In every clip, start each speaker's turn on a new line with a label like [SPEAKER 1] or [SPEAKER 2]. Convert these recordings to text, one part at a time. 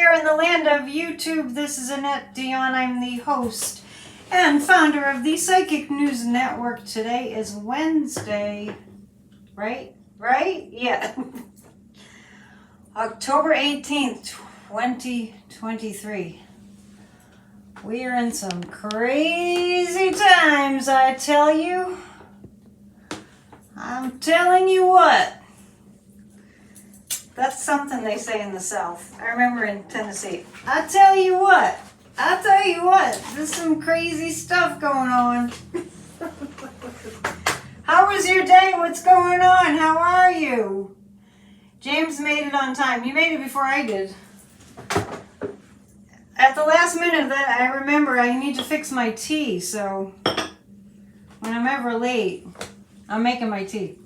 [SPEAKER 1] are in the land of YouTube. This is Annette Dion. I'm the host and founder of the Psychic News Network. Today is Wednesday, right? Yeah. October 18th, 2023. We are in some crazy times, I tell you. I'm telling you what. That's something they say in the South. I remember in Tennessee. I tell you what. There's some crazy stuff going on. How was your day? What's going on? How are you? James made it on time. You made it before I did. At the last minute, that I remember I need to fix my tea. So when I'm ever late, I'm making my tea.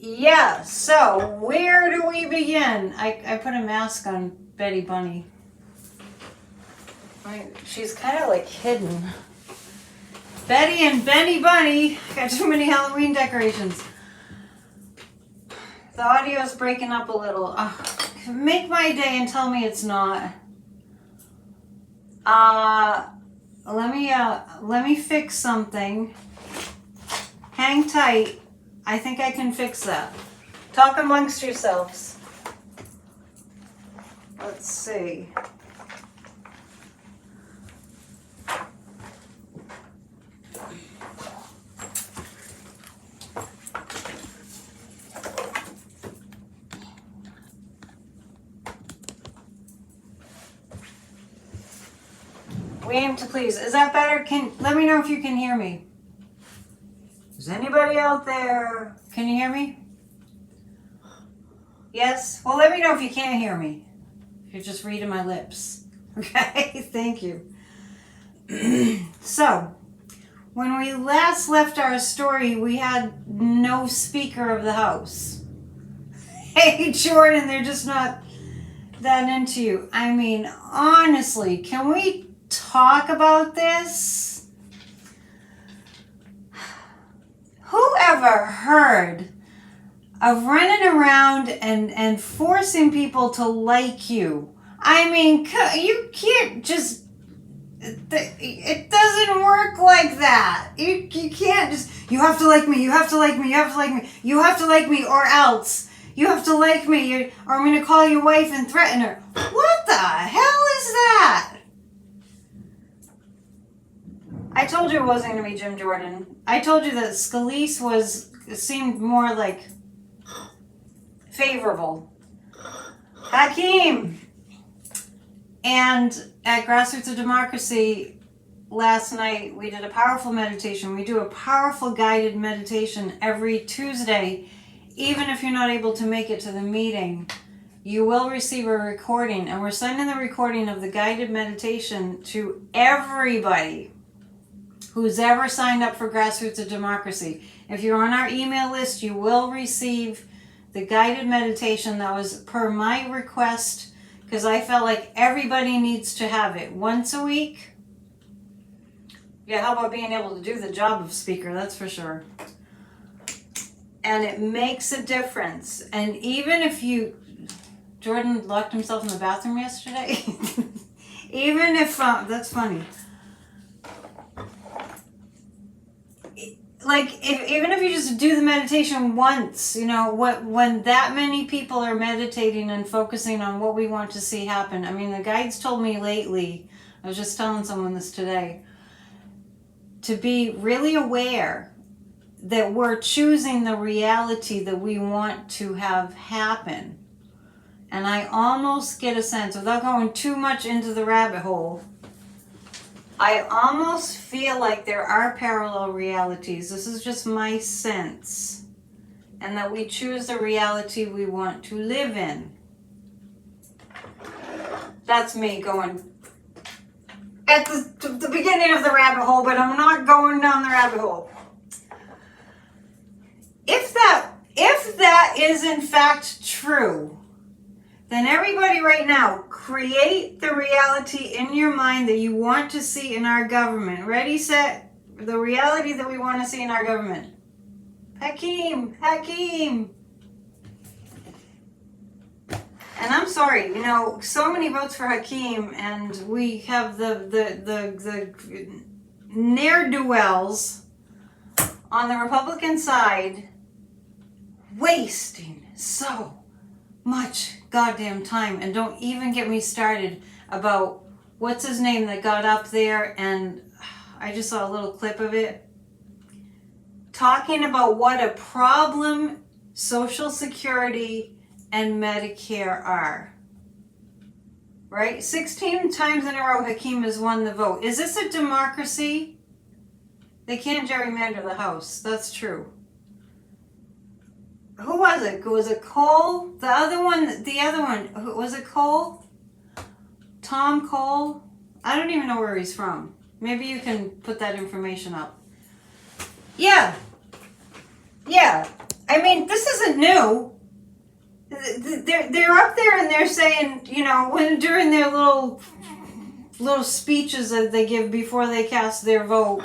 [SPEAKER 1] Yeah, so where do we begin? I put a mask on Betty Bunny. She's kind of like hidden. Betty and Benny Bunny got too many Halloween decorations. The audio's breaking up a little. Make my day and tell me it's not. Let me fix something. Hang tight. I think I can fix that. Talk amongst yourselves. Let's see. We aim to please. Is that better? Let me know if you can hear me. Is anybody out there? Can you hear me? Yes? Well, let me know if you can't hear me. If you're just reading my lips. Okay? Thank you. So, when we last left our story, we had no speaker of the house. Hey, Jordan, they're just not that into you. I mean, honestly, can we talk about this? Whoever heard of running around and forcing people to like you? I mean, you can't just... It doesn't work like that. You can't just... You have to like me, you have to like me, you have to like me, you have to like me, or else. You have to like me, or I'm going to call your wife and threaten her. What the hell is that? I told you it wasn't going to be Jim Jordan. I told you that Scalise seemed more like favorable. Hakeem! And at Grassroots of Democracy last night, we did a powerful meditation. We do a powerful guided meditation every Tuesday. Even if you're not able to make it to the meeting, you will receive a recording. And we're sending the recording of the guided meditation to everybody who's ever signed up for Grassroots of Democracy. If you're on our email list, you will receive the guided meditation that was per my request, because I felt like everybody needs to have it once a week. Yeah, how about being able to do the job of speaker? That's for sure. And it makes a difference. And even if Jordan locked himself in the bathroom yesterday. Even if, that's funny. Even if you just do the meditation once, when that many people are meditating and focusing on what we want to see happen. I mean, the guides told me lately, I was just telling someone this today, to be really aware that we're choosing the reality that we want to have happen. And I almost get a sense, without going too much into the rabbit hole, I almost feel like there are parallel realities. This is just my sense. And that we choose the reality we want to live in. That's me going at the beginning of the rabbit hole, but I'm not going down the rabbit hole. If that is in fact true, then everybody right now, create the reality in your mind that you want to see in our government. Ready, set, the reality that we want to see in our government. Hakeem. I'm sorry, you know, so many votes for Hakeem, and we have the ne'er-do-wells on the Republican side wasting so much goddamn time. And don't even get me started about what's his name that got up there, and I just saw a little clip of it, talking about what a problem Social Security and Medicare are. Right? 16 times in a row, Hakeem has won the vote. Is this a democracy? They can't gerrymander the House. That's true. Who was it? Was it Cole? The other one, was it Cole? Tom Cole? I don't even know where he's from. Maybe you can put that information up. Yeah. Yeah. I mean, this isn't new. They're up there and they're saying, you know, when during their little speeches that they give before they cast their vote.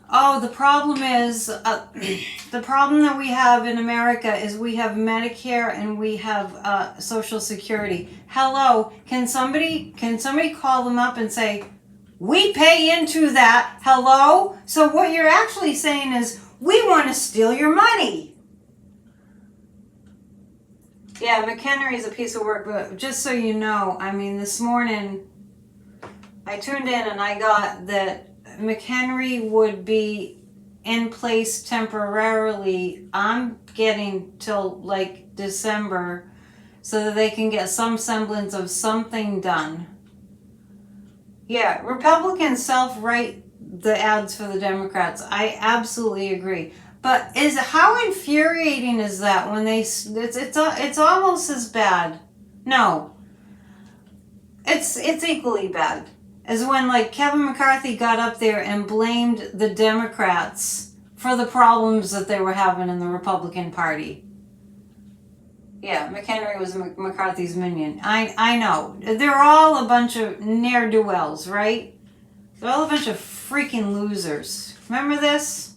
[SPEAKER 1] Oh, the problem is, the problem that we have in America is we have Medicare and we have Social Security. Hello, can somebody call them up and say, we pay into that? Hello? So what you're actually saying is, we want to steal your money. Yeah, McHenry is a piece of work, but just so you know, I mean, this morning I tuned in and I got that McHenry would be in place temporarily. I'm getting till like December so that they can get some semblance of something done. Yeah, Republicans self-write the ads for the Democrats. I absolutely agree. But how infuriating is that when it's almost as bad. No. It's equally bad as when like Kevin McCarthy got up there and blamed the Democrats for the problems that they were having in the Republican Party. Yeah, McHenry was McCarthy's minion. I know. They're all a bunch of ne'er-do-wells, right? They're all a bunch of freaking losers. Remember this?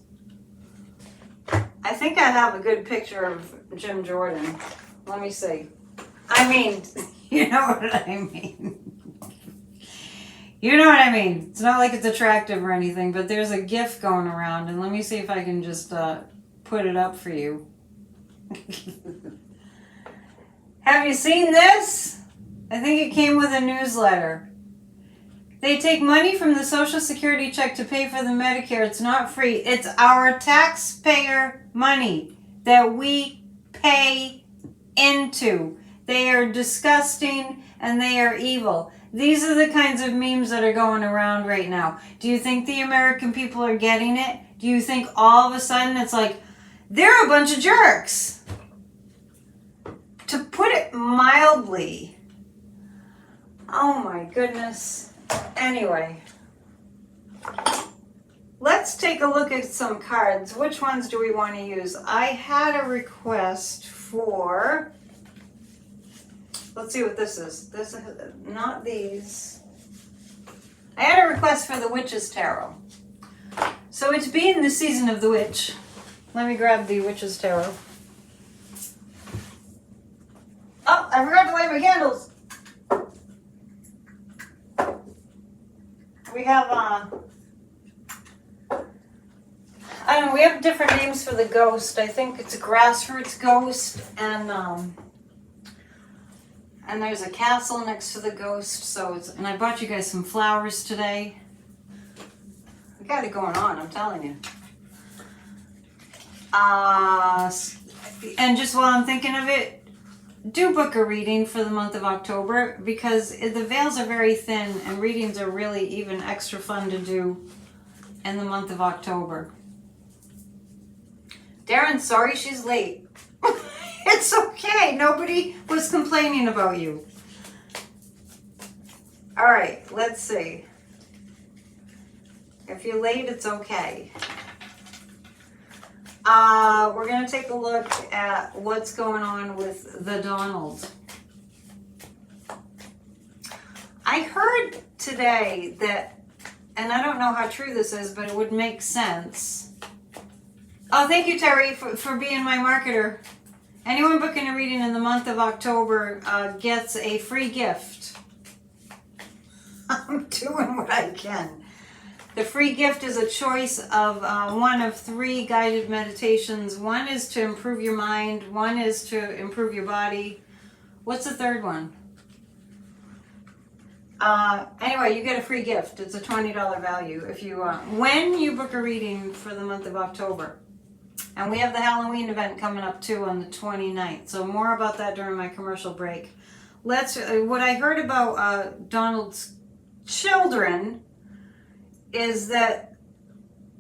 [SPEAKER 1] I think I have a good picture of Jim Jordan. Let me see. I mean, you know what I mean. You know what I mean. It's not like it's attractive or anything, but there's a GIF going around, and let me see if I can just put it up for you. Have you seen this? I think it came with a newsletter. They take money from the Social Security check to pay for the Medicare. It's not free. It's our taxpayer money that we pay into. They are disgusting and they are evil. These are the kinds of memes that are going around right now. Do you think the American people are getting it? Do you think all of a sudden it's like, they're a bunch of jerks? To put it mildly. Oh my goodness. Anyway, let's take a look at some cards. Which ones do we want to use? I had a request for, let's see what this is. This is not these. I had a request for the Witch's Tarot. So it's being the season of the witch. Let me grab the Witch's Tarot. Oh, I forgot to light my candles. We have, I don't know, we have different names for the ghost. I think it's a grassroots ghost, and there's a castle next to the ghost, so and I brought you guys some flowers today. We got it going on, I'm telling you. And just while I'm thinking of it, do book a reading for the month of October, because the veils are very thin and readings are really even extra fun to do in the month of October. Darren, sorry she's late. It's okay. Nobody was complaining about you. All right, let's see. If you're late, it's okay. We're going to take a look at what's going on with the Donald. I heard today that, and I don't know how true this is, but it would make sense. Oh, thank you, Terry, for being my marketer. Anyone booking a reading in the month of October gets a free gift. I'm doing what I can. The free gift is a choice of one of 3 guided meditations. One is to improve your mind. One is to improve your body. What's the third one? Anyway, you get a free gift. It's a $20 value if you when you book a reading for the month of October. And we have the Halloween event coming up too on the 29th. So more about that during my commercial break. What I heard about Donald's children is that,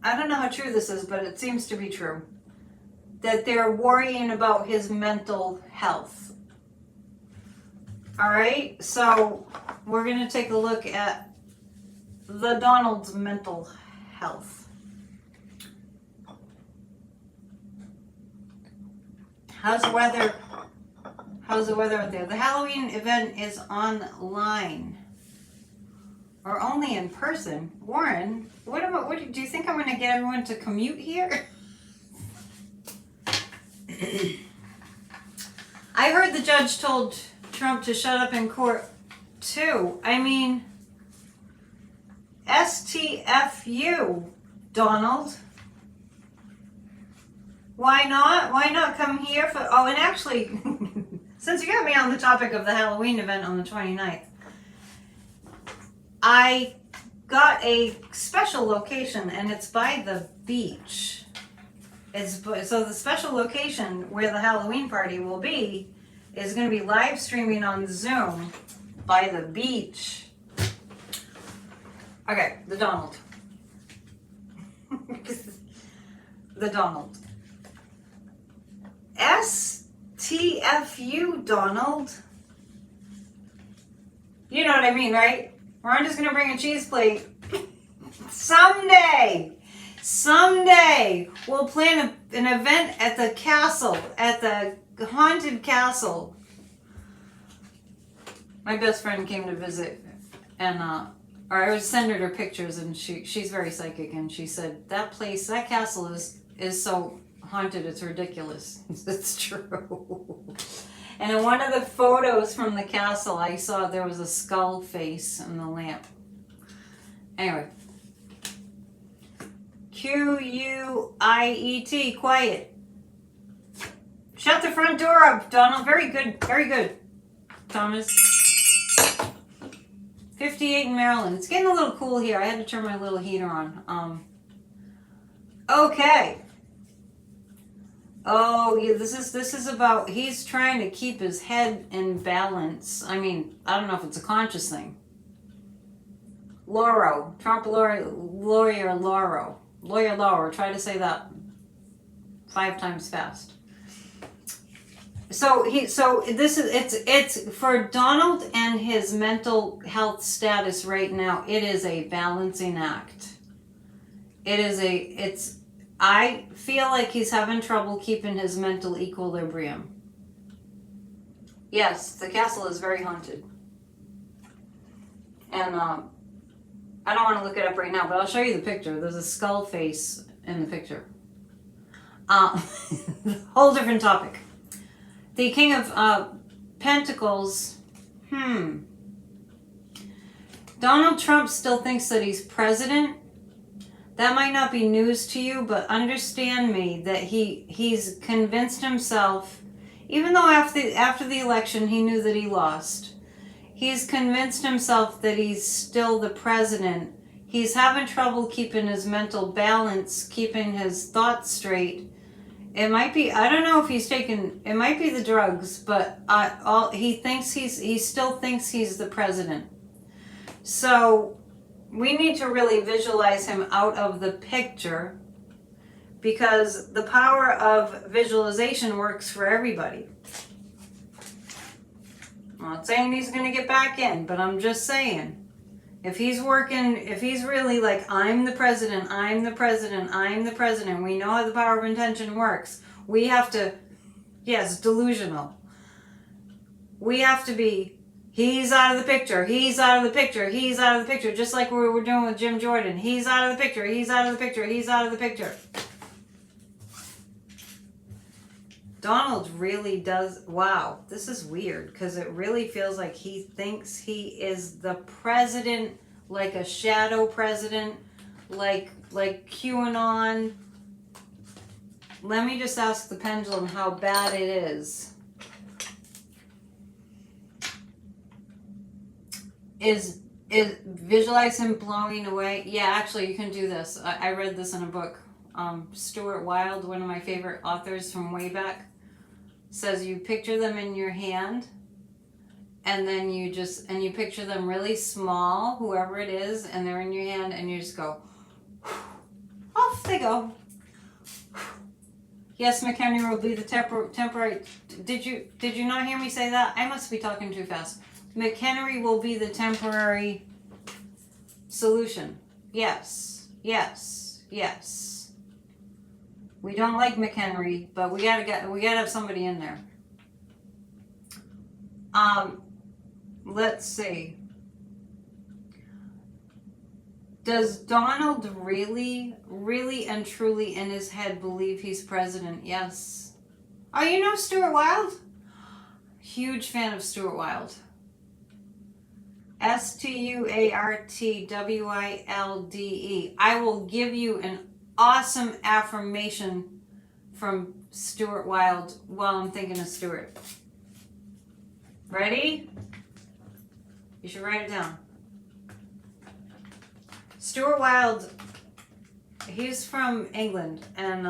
[SPEAKER 1] I don't know how true this is, but it seems to be true, that they're worrying about his mental health. All right, so we're going to take a look at the Donald's mental health. How's the weather? How's the weather out there? The Halloween event is online. Or only in person. Warren, what do you think I'm going to get everyone to commute here? I heard the judge told Trump to shut up in court too. I mean, STFU, Donald. Why not? Why not come here for... Oh, and actually, since you got me on the topic of the Halloween event on the 29th, I got a special location, and it's by the beach. So the special location where the Halloween party will be is going to be live streaming on Zoom by the beach. Okay, the Donald. The Donald. STFU, Donald. You know what I mean, right? I'm just going to bring a cheese plate. Someday we'll plan an event at the castle, at the haunted castle. My best friend came to visit, and or I was sending her pictures, and she's very psychic, and she said that castle is so haunted, it's ridiculous. It's true. And in one of the photos from the castle, I saw there was a skull face in the lamp. Anyway. QUIET, quiet. Shut the front door up, Donald. Very good, Thomas. 58 in Maryland. It's getting a little cool here. I had to turn my little heater on. Okay. Oh, yeah, this is about, he's trying to keep his head in balance. I mean, I don't know if it's a conscious thing. Trump lawyer Lauro, try to say that 5 times fast. It's for Donald and his mental health status right now, it is a balancing act. I feel like he's having trouble keeping his mental equilibrium. Yes, the castle is very haunted. And I don't want to look it up right now, but I'll show you the picture. There's a skull face in the picture. Whole different topic. The King of Pentacles. Donald Trump still thinks that he's president. That might not be news to you, but understand me that he's convinced himself, even though after the election he knew that he lost, he's convinced himself that he's still the president. He's having trouble keeping his mental balance, keeping his thoughts straight. It might be, I don't know if he's taken, it might be the drugs, but he still thinks he's the president. So we need to really visualize him out of the picture, because the power of visualization works for everybody. I'm not saying he's going to get back in, but I'm just saying, if he's really like, I'm the president, we know how the power of intention works. We have to, yes, delusional. We have to be, he's out of the picture, just like we were doing with Jim Jordan. He's out of the picture. Donald really does, wow, this is weird because it really feels like he thinks he is the president, like a shadow president, like QAnon. Let me just ask the pendulum how bad it is. Is visualize him blowing away? Yeah, actually, you can do this. I read this in a book. Stuart Wilde, one of my favorite authors from way back, says you picture them in your hand, and then you picture them really small, whoever it is, and they're in your hand, and you just go, off they go. Yes, McHenry will be the temporary. Did you not hear me say that? I must be talking too fast. McHenry will be the temporary solution. Yes, yes, yes. We don't like McHenry, but we gotta have somebody in there. Let's see. Does Donald really and truly in his head believe he's president? Yes. Oh, you know Stuart Wilde? Huge fan of Stuart Wilde. StuartWilde. I will give you an awesome affirmation from Stuart Wilde while I'm thinking of Stuart. Ready? You should write it down. Stuart Wilde, he's from England, and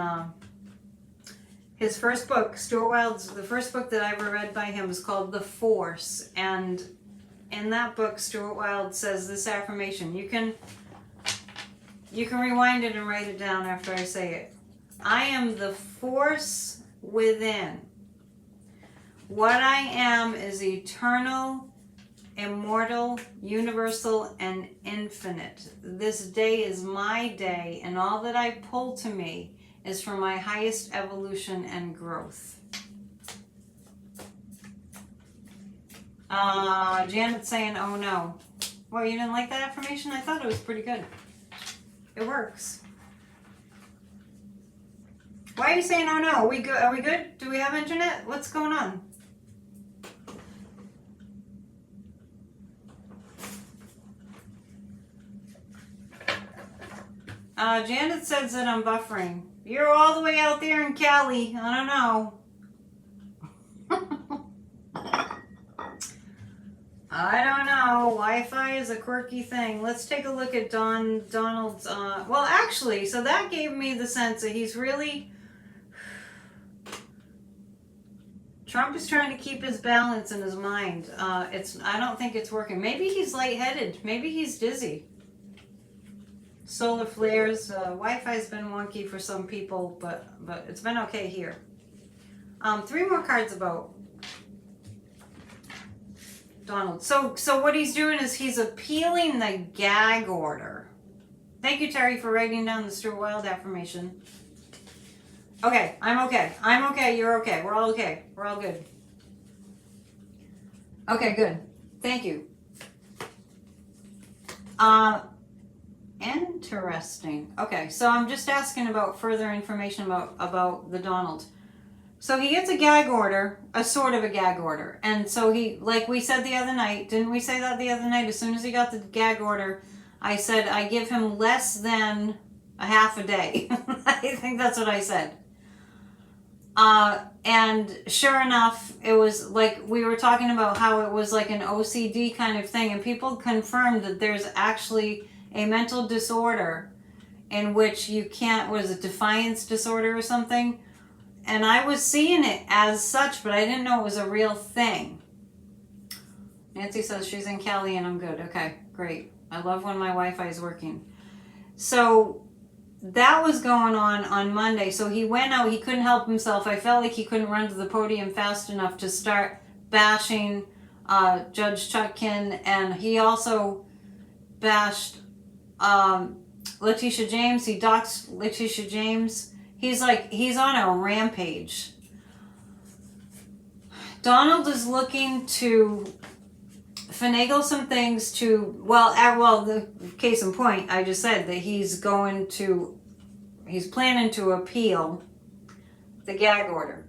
[SPEAKER 1] his first book, Stuart Wilde's, the first book that I ever read by him was called The Force, and in that book, Stuart Wilde says this affirmation. You can rewind it and write it down after I say it. I am the force within. What I am is eternal, immortal, universal, and infinite. This day is my day, and all that I pull to me is for my highest evolution and growth. Janet's saying, oh no. Well, you didn't like that affirmation? I thought it was pretty good. It works. Why are you saying, oh no? Are we good? Are we good? Do we have internet? What's going on? Janet says that I'm buffering. You're all the way out there in Cali. I don't know. I don't know. Wi-Fi is a quirky thing. Let's take a look at Donald's. Well, actually, so that gave me the sense that he's really. Trump is trying to keep his balance in his mind. I don't think it's working. Maybe he's lightheaded. Maybe he's dizzy. Solar flares. Wi-Fi's been wonky for some people, but it's been okay here. 3 more cards about Donald. So what he's doing is he's appealing the gag order. Thank you, Terry, for writing down the Stuart Wilde affirmation. Okay, I'm okay. I'm okay. You're okay. We're all okay. We're all good. Okay, good. Thank you. Interesting. Okay, so I'm just asking about further information about the Donald. So he gets a gag order, a sort of a gag order. And so he, like we said the other night, didn't we say that the other night? As soon as he got the gag order, I said I give him less than a half a day. I think that's what I said. And sure enough, it was like we were talking about how it was like an OCD kind of thing. And people confirmed that there's actually a mental disorder in which you can't, what is it, defiance disorder or something? And I was seeing it as such, but I didn't know it was a real thing. Nancy says she's in Cali and I'm good. Okay, great. I love when my Wi-Fi is working. So that was going on Monday. So he went out, he couldn't help himself. I felt like he couldn't run to the podium fast enough to start bashing Judge Chutkin. And he also bashed Letitia James. He doxed Letitia James. He's on a rampage. Donald is looking to finagle some things to, the case in point, I just said that he's planning to appeal the gag order.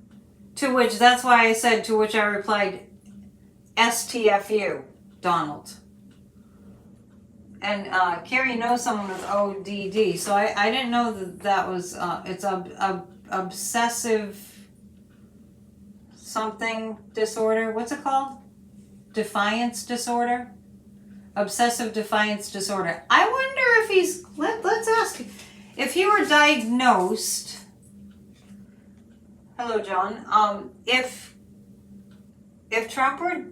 [SPEAKER 1] To which, that's why I said, to which I replied, STFU, Donald. And Carrie knows someone with ODD, so I didn't know that was, it's obsessive something disorder. What's it called? Defiance disorder? Obsessive defiance disorder. I wonder if he's, let's ask, if he were diagnosed, hello John, if Trump were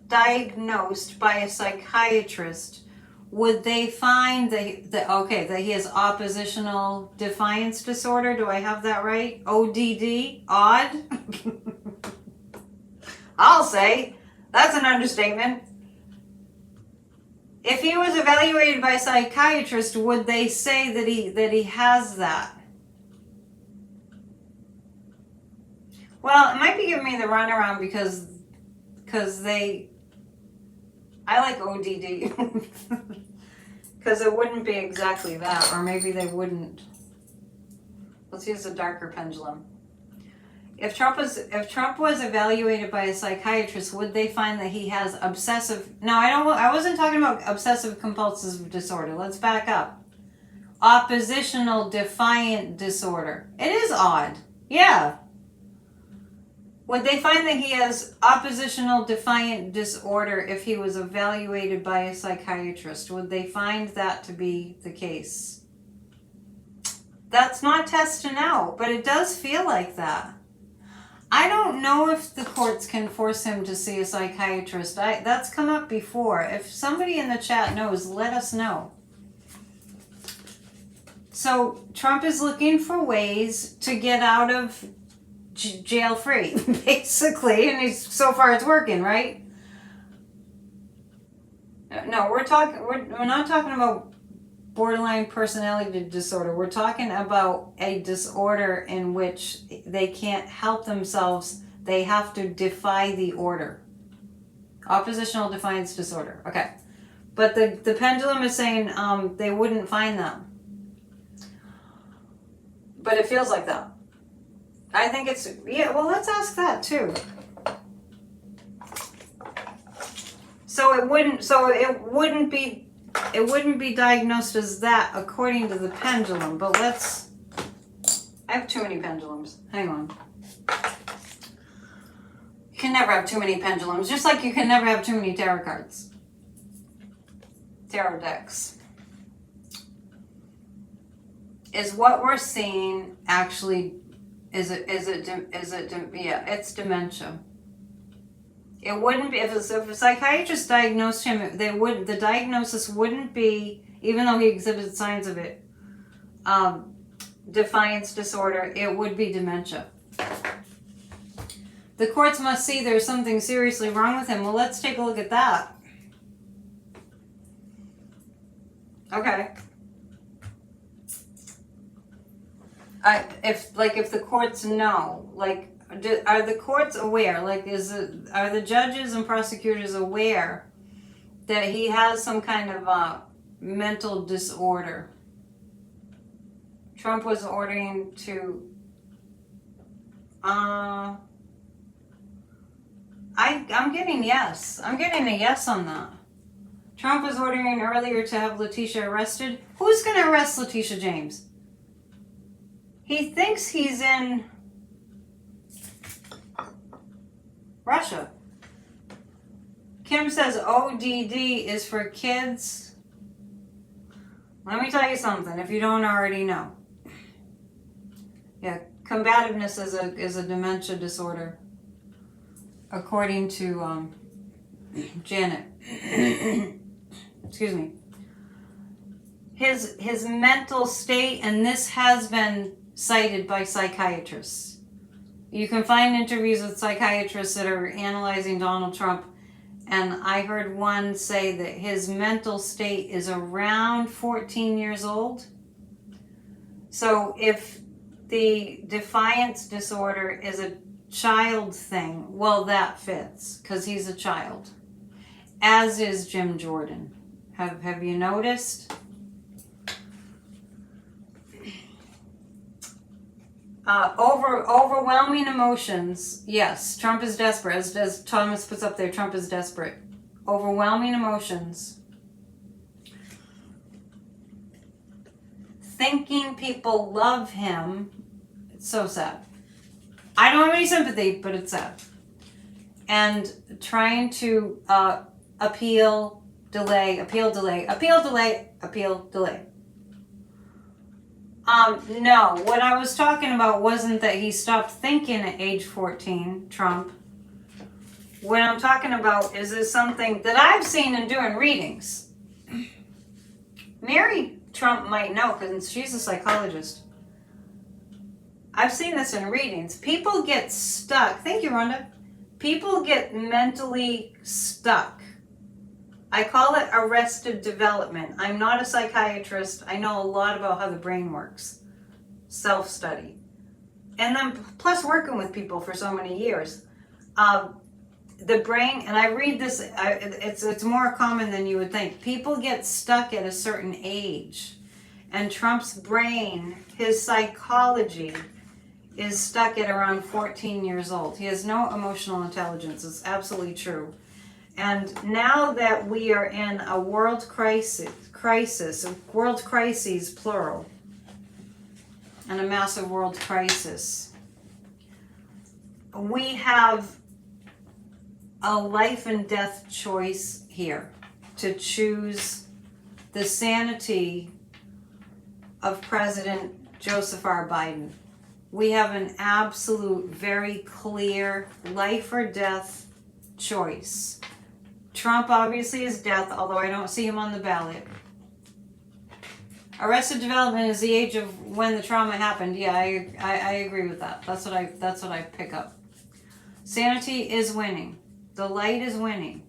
[SPEAKER 1] diagnosed by a psychiatrist, would they find that he has oppositional defiance disorder? Do I have that right? ODD? Odd? I'll say. That's an understatement. If he was evaluated by a psychiatrist, would they say that he has that? Well, it might be giving me the runaround because I like ODD. Because it wouldn't be exactly that, or maybe they wouldn't. Let's use a darker pendulum. If Trump was evaluated by a psychiatrist, would they find that he has obsessive? No, I wasn't talking about obsessive compulsive disorder. Let's back up. Oppositional defiant disorder. It is odd. Yeah. Would they find that he has oppositional defiant disorder if he was evaluated by a psychiatrist? Would they find that to be the case? That's not testing out, but it does feel like that. I don't know if the courts can force him to see a psychiatrist. That's come up before. If somebody in the chat knows, let us know. So Trump is looking for ways to get out of jail free, basically, and so far it's working, right? No, we're not talking about borderline personality disorder. We're talking about a disorder in which they can't help themselves. They have to defy the order. Oppositional defiance disorder. Okay. But the pendulum is saying they wouldn't find them. But it feels like that. I think it's, yeah, well, let's ask that too. So it wouldn't be diagnosed as that according to the pendulum, but I have too many pendulums. Hang on. You can never have too many pendulums, just like you can never have too many tarot cards. Tarot decks. Is what we're seeing actually, yeah, it's dementia. It wouldn't be, if a psychiatrist diagnosed him, the diagnosis wouldn't be, even though he exhibited signs of it, defiance disorder, it would be dementia. The courts must see there's something seriously wrong with him. Well, let's take a look at that. Okay. If the courts know, like, are the courts aware? Like, are the judges and prosecutors aware that he has some kind of mental disorder? Trump was ordering to. I'm getting yes. I'm getting a yes on that. Trump was ordering earlier to have Letitia arrested. Who's going to arrest Letitia James? He thinks he's in Russia. Kim says ODD is for kids. Let me tell you something, if you don't already know. Yeah, combativeness is a dementia disorder, according to Janet. Excuse me. His mental state, and this has been cited by psychiatrists. You can find interviews with psychiatrists that are analyzing Donald Trump, and I heard one say that his mental state is around 14 years old. So if the defiance disorder is a child thing, well, that fits, because he's a child. As is Jim Jordan. Have you noticed? Overwhelming emotions. Yes, Trump is desperate. As Thomas puts up there, Trump is desperate. Overwhelming emotions. Thinking people love him. It's so sad. I don't have any sympathy, but it's sad. And trying to appeal, delay, appeal, delay, appeal, delay, appeal, delay. No, what I was talking about wasn't that he stopped thinking at age 14, Trump. What I'm talking about is something that I've seen in doing readings. Mary Trump might know because she's a psychologist. I've seen this in readings. People get stuck. Thank you, Rhonda. People get mentally stuck. I call it arrested development. I'm not a psychiatrist. I know a lot about how the brain works. Self-study. And then plus working with people for so many years. The brain, and I read this, it's more common than you would think. People get stuck at a certain age. And Trump's brain, his psychology, is stuck at around 14 years old. He has no emotional intelligence. It's absolutely true. And now that we are in a world crisis, world crises plural, and a massive world crisis, we have a life and death choice here to choose the sanity of President Joseph R. Biden. We have an absolute, very clear life or death choice. Trump obviously is death, although I don't see him on the ballot. Arrested development is the age of when the trauma happened. Yeah, I agree with that. That's what I pick up. Sanity is winning. The light is winning.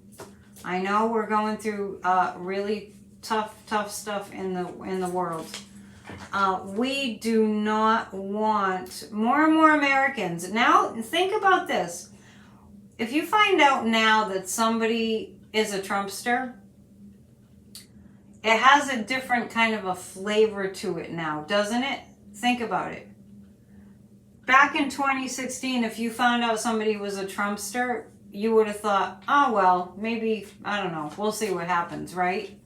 [SPEAKER 1] I know we're going through really tough stuff in the world. We do not want more and more Americans. Now, think about this. If you find out now that somebody is a Trumpster, it has a different kind of a flavor to it now, doesn't it? Think about it. Back in 2016, if you found out somebody was a Trumpster, you would have thought, oh, well, maybe, I don't know, we'll see what happens, right?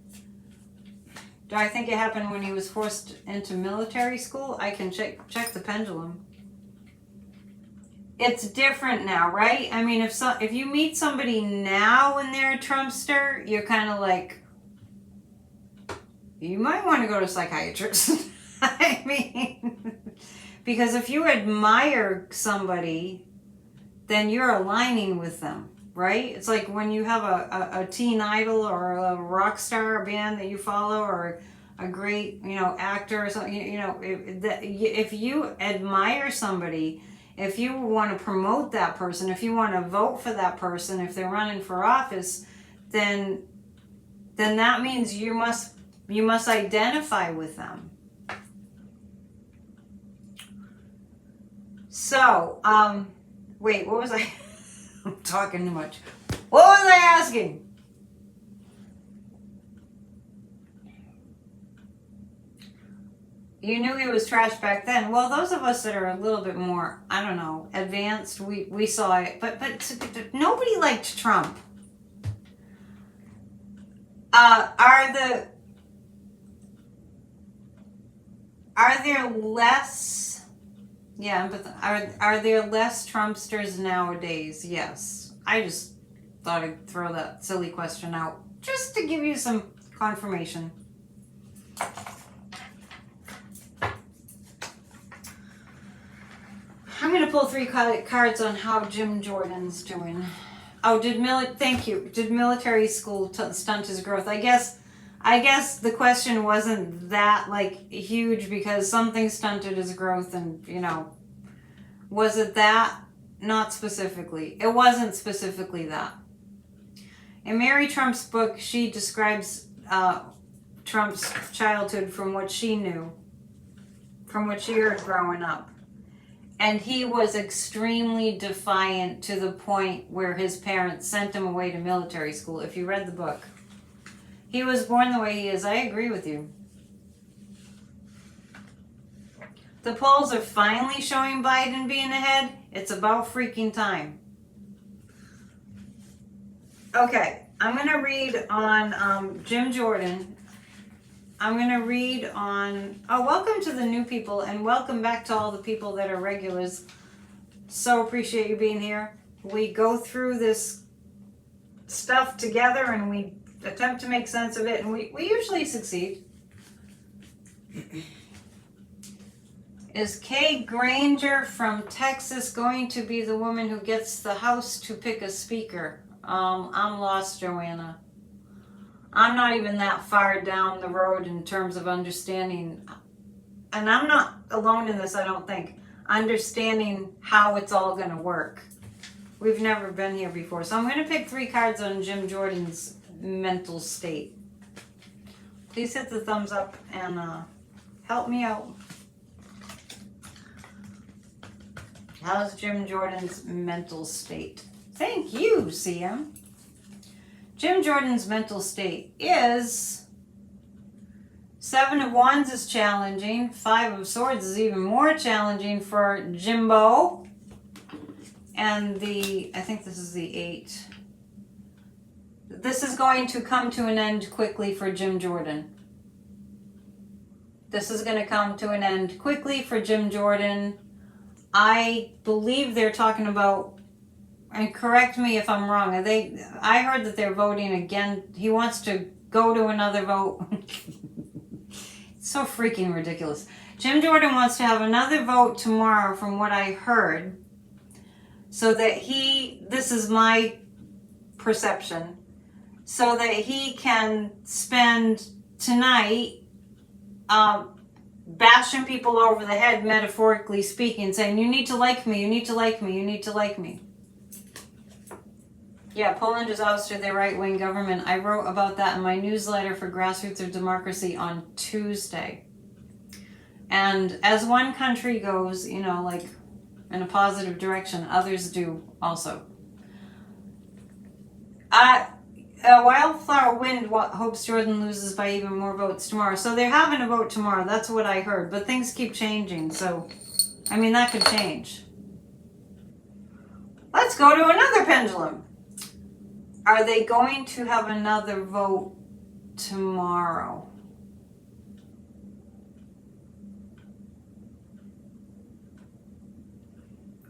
[SPEAKER 1] Do I think it happened when he was forced into military school? I can check the pendulum. It's different now, right? I mean, if you meet somebody now and they're a Trumpster, you're kind of like, you might want to go to a psychiatrist. I mean, because if you admire somebody, then you're aligning with them, right? It's like when you have a teen idol or a rock star band that you follow, or a great, actor or something, if you admire somebody, if you want to promote that person, if you want to vote for that person, if they're running for office, then that means you must identify with them. So, wait, what was I? I'm talking too much. What was I asking? You knew he was trash back then. Well, those of us that are a little bit more, I don't know, advanced, we saw it. But nobody liked Trump. Are there less? Yeah, but are there less Trumpsters nowadays? Yes. I just thought I'd throw that silly question out just to give you some confirmation. I'm going to pull 3 cards on how Jim Jordan's doing. Oh, thank you. Did military school stunt his growth? I guess the question wasn't that huge because something stunted his growth, and was it that? Not specifically. It wasn't specifically that. In Mary Trump's book, she describes Trump's childhood from what she knew, from what she heard growing up. And he was extremely defiant to the point where his parents sent him away to military school. If you read the book, he was born the way he is. I agree with you. The polls are finally showing Biden being ahead. It's about freaking time. Okay, I'm going to read on Jim Jordan. I'm going to read on... Oh, welcome to the new people, and welcome back to all the people that are regulars. So appreciate you being here. We go through this stuff together, and we attempt to make sense of it, and we usually succeed. Is Kay Granger from Texas going to be the woman who gets the House to pick a speaker? I'm lost, Joanna. I'm not even that far down the road in terms of understanding, and I'm not alone in this, I don't think, understanding how it's all going to work. We've never been here before. So I'm going to pick 3 cards on Jim Jordan's mental state. Please hit the thumbs up and help me out. How's Jim Jordan's mental state? Thank you, CM. Jim Jordan's mental state is 7 of Wands is challenging. 5 of Swords is even more challenging for Jimbo. And I think this is the 8. This is going to come to an end quickly for Jim Jordan. This is going to come to an end quickly for Jim Jordan. I believe they're talking about, and correct me if I'm wrong, I heard that they're voting again. He wants to go to another vote. It's so freaking ridiculous. Jim Jordan wants to have another vote tomorrow from what I heard. So that this is my perception, so that he can spend tonight bashing people over the head, metaphorically speaking, saying, you need to like me, you need to like me, you need to like me. Yeah, Poland has ousted their right-wing government. I wrote about that in my newsletter for Grassroots of Democracy on Tuesday. And as one country goes, like in a positive direction, others do also. Wildflower Wind hopes Jordan loses by even more votes tomorrow. So they're having a vote tomorrow. That's what I heard. But things keep changing. So, that could change. Let's go to another pendulum. Are they going to have another vote tomorrow?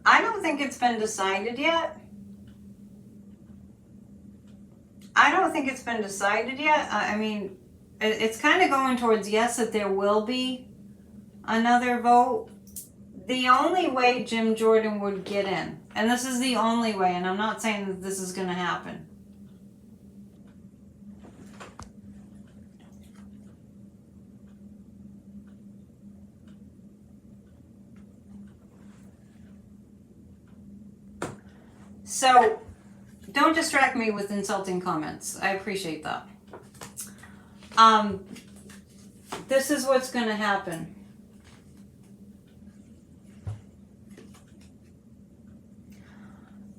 [SPEAKER 1] I don't think it's been decided yet. It's kind of going towards yes, that there will be another vote. The only way Jim Jordan would get in, and this is the only way, and I'm not saying that this is going to happen. So, don't distract me with insulting comments. I appreciate that. This is what's going to happen.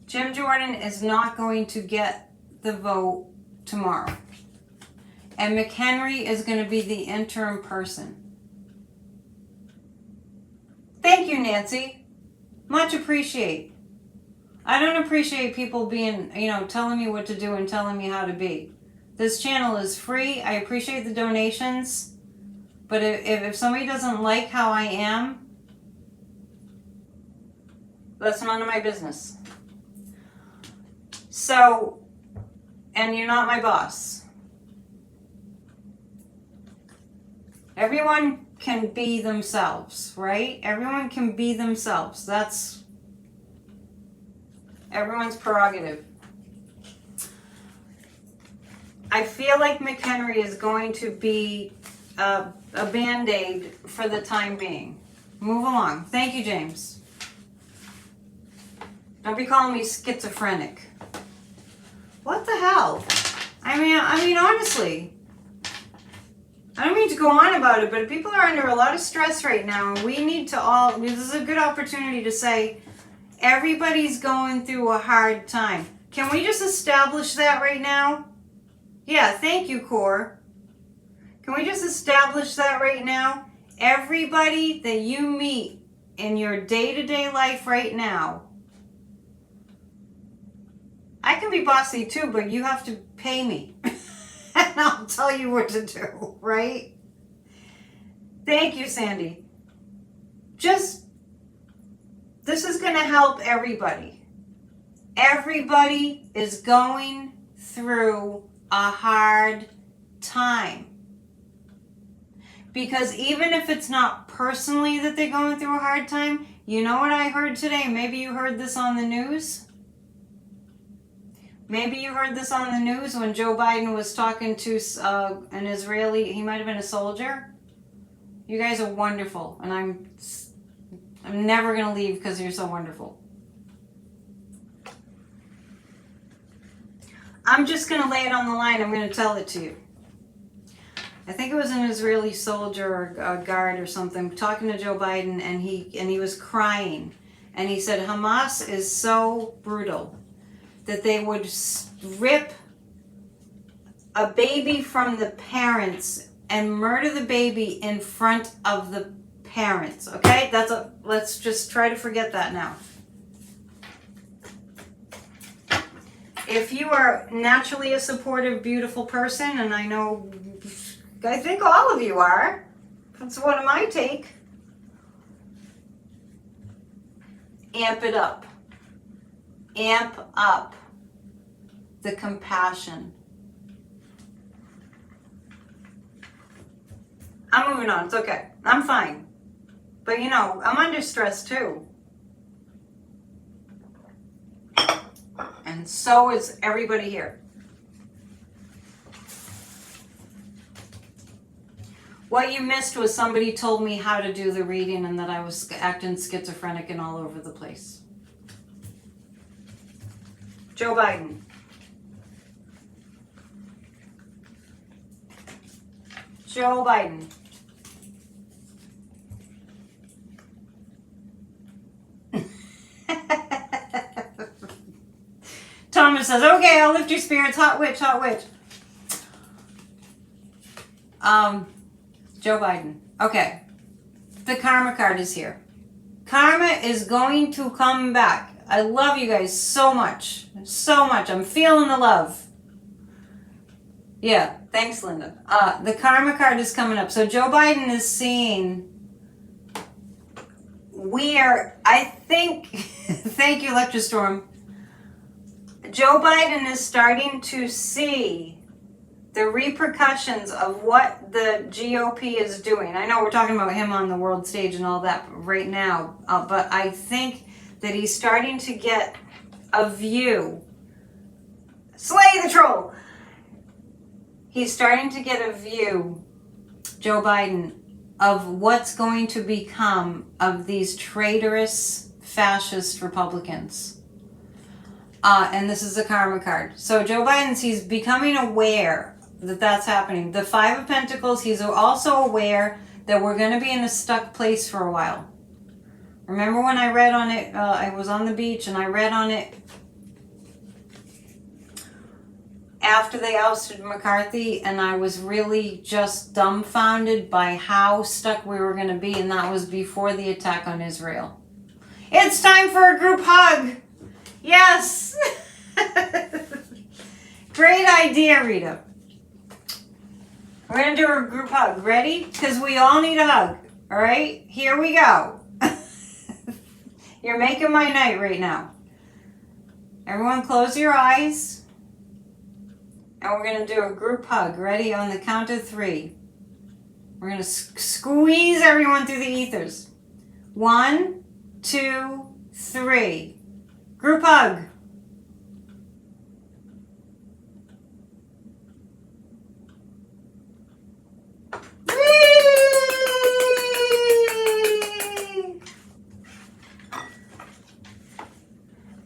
[SPEAKER 1] Jim Jordan is not going to get the vote tomorrow. And McHenry is going to be the interim person. Thank you, Nancy. Much appreciate. I don't appreciate people being, telling me what to do and telling me how to be. This channel is free. I appreciate the donations. But if somebody doesn't like how I am, that's none of my business. So, and you're not my boss. Everyone can be themselves, right? Everyone can be themselves. That's everyone's prerogative. I feel like McHenry is going to be a band-aid for the time being. Move along. Thank you, James. Don't be calling me schizophrenic. What the hell? I mean, honestly. I don't mean to go on about it, but people are under a lot of stress right now. We need to all, this is a good opportunity to say, everybody's going through a hard time. Can we just establish that right now? Yeah, thank you, Core. Can we just establish that right now? Everybody that you meet in your day-to-day life right now, I can be bossy too, but you have to pay me. And I'll tell you what to do, right? Thank you, Sandy. This is going to help everybody. Everybody is going through a hard time. Because even if it's not personally that they're going through a hard time, you know what I heard today? Maybe you heard this on the news. Maybe you heard this on the news when Joe Biden was talking to an Israeli, he might have been a soldier. You guys are wonderful, and I'm never going to leave because you're so wonderful. I'm just going to lay it on the line. I'm going to tell it to you. I think it was an Israeli soldier or a guard or something talking to Joe Biden, and he was crying. And he said, Hamas is so brutal that they would rip a baby from the parents and murder the baby in front of the parents. Okay? Let's just try to forget that now. If you are naturally a supportive, beautiful person, and I think all of you are, that's one of my take, amp it up. Amp up the compassion. I'm moving on. It's okay. I'm fine. But I'm under stress too. And so is everybody here. What you missed was somebody told me how to do the reading and that I was acting schizophrenic and all over the place. Joe Biden. Joe Biden. Thomas says, okay, I'll lift your spirits. Hot witch, hot witch. Joe Biden. Okay. The karma card is here. Karma is going to come back. I love you guys so much. So much. I'm feeling the love. Yeah. Thanks, Linda. The karma card is coming up. So Joe Biden is seeing thank you, Electrostorm. Joe Biden is starting to see the repercussions of what the GOP is doing. I know we're talking about him on the world stage and all that right now, but I think that he's starting to get a view. Slay the troll! He's starting to get a view, Joe Biden, of what's going to become of these traitorous fascist Republicans. And this is a karma card. So Joe Biden, he's becoming aware that that's happening. The Five of Pentacles, he's also aware that we're going to be in a stuck place for a while. Remember when I read on it, I was on the beach and I read on it after they ousted McCarthy, and I was really just dumbfounded by how stuck we were going to be, and that was before the attack on Israel. It's time for a group hug! Yes! Great idea, Rita. We're going to do a group hug. Ready? Because we all need a hug. All right? Here we go. You're making my night right now. Everyone close your eyes. And we're going to do a group hug. Ready? On the count of 3. We're going to squeeze everyone through the ethers. 1, 2, 3. Group hug.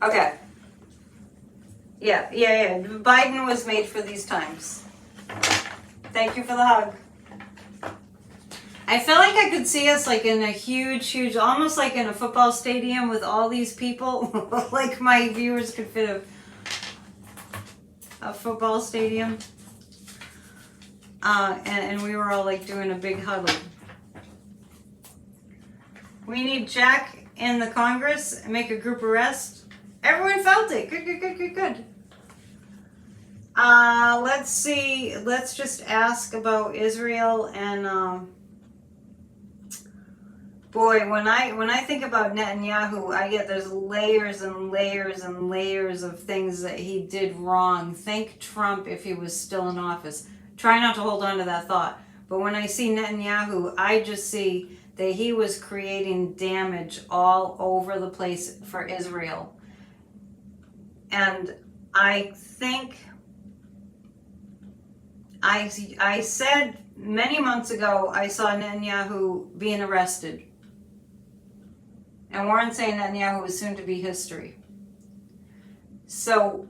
[SPEAKER 1] Okay. Yeah. Biden was made for these times. Thank you for the hug. I felt like I could see us like in a huge, almost like in a football stadium with all these people. Like my viewers could fit a football stadium. And we were all like doing a big huddle. We need Jack in the Congress and make a group arrest. Everyone felt it. Good, good, good, good, good. Let's see. Let's just ask about Israel and boy, when I think about Netanyahu, I get there's layers and layers and layers of things that he did wrong. Thank Trump if he was still in office. Try not to hold on to that thought. But when I see Netanyahu, I just see that he was creating damage all over the place for Israel. And I think I said many months ago I saw Netanyahu being arrested. And Warren saying Netanyahu was soon to be history. So,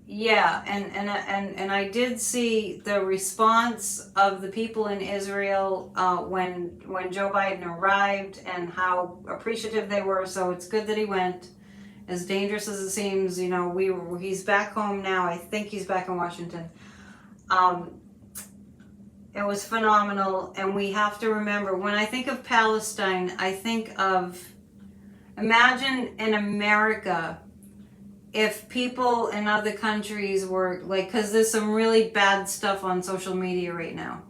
[SPEAKER 1] yeah, and I did see the response of the people in Israel when Joe Biden arrived and how appreciative they were. So it's good that he went. As dangerous as it seems, you know, he's back home now. I think he's back in Washington. It was phenomenal, and we have to remember, when I think of Palestine, I think of, imagine in America, if people in other countries were like, because there's some really bad stuff on social media right now.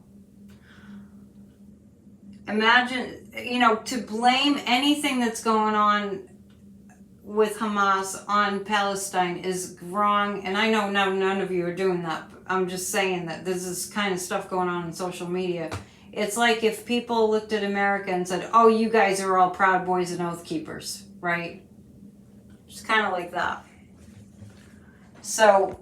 [SPEAKER 1] Imagine, you know, to blame anything that's going on with Hamas on Palestine is wrong, and I know none of you are doing that. I'm just saying that there's this kind of stuff going on in social media. It's like if people looked at America and said, oh, you guys are all Proud Boys and Oath Keepers, right? It's kind of like that. So,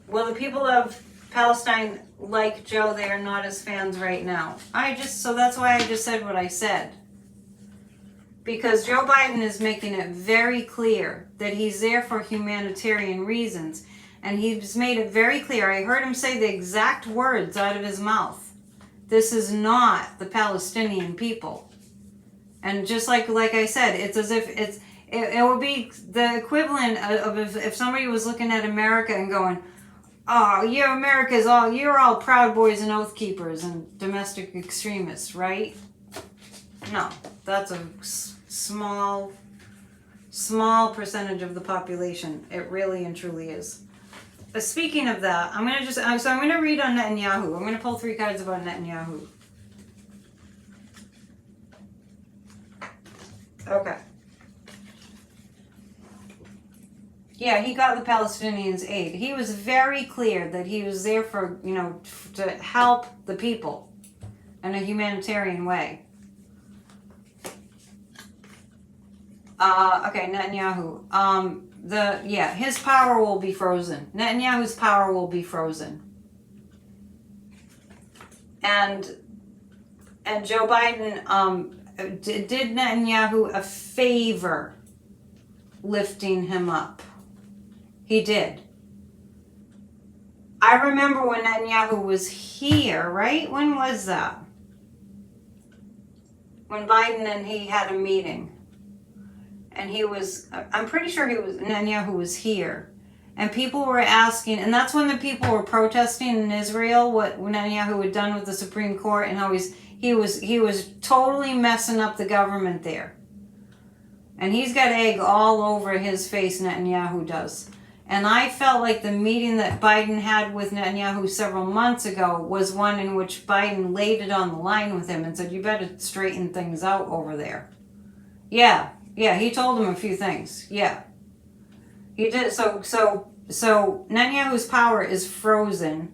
[SPEAKER 1] will the people of Palestine like Joe? They are not his fans right now. So that's why I just said what I said. Because Joe Biden is making it very clear that he's there for humanitarian reasons. And he's made it very clear. I heard him say the exact words out of his mouth. This is not the Palestinian people. And just like I said, it's as if it would be the equivalent of if somebody was looking at America and going, oh, yeah, you're all Proud Boys and Oath Keepers and domestic extremists, right? No, that's a small percentage of the population. It really and truly is. Speaking of that, I'm going to read on Netanyahu. I'm going to pull 3 cards about Netanyahu. Okay. Yeah, he got the Palestinians aid. He was very clear that he was there for, you know, to help the people in a humanitarian way. Okay, Netanyahu. His power will be frozen. Netanyahu's power will be frozen. And Joe Biden did Netanyahu a favor lifting him up. He did. I remember when Netanyahu was here, right? When was that? When Biden and he had a meeting. And I'm pretty sure Netanyahu was here. And people were asking, and that's when the people were protesting in Israel, what Netanyahu had done with the Supreme Court and how he was totally messing up the government there. And he's got egg all over his face, Netanyahu does. And I felt like the meeting that Biden had with Netanyahu several months ago was one in which Biden laid it on the line with him and said, you better straighten things out over there. Yeah, he told him a few things. Yeah. He did. So Netanyahu's power is frozen,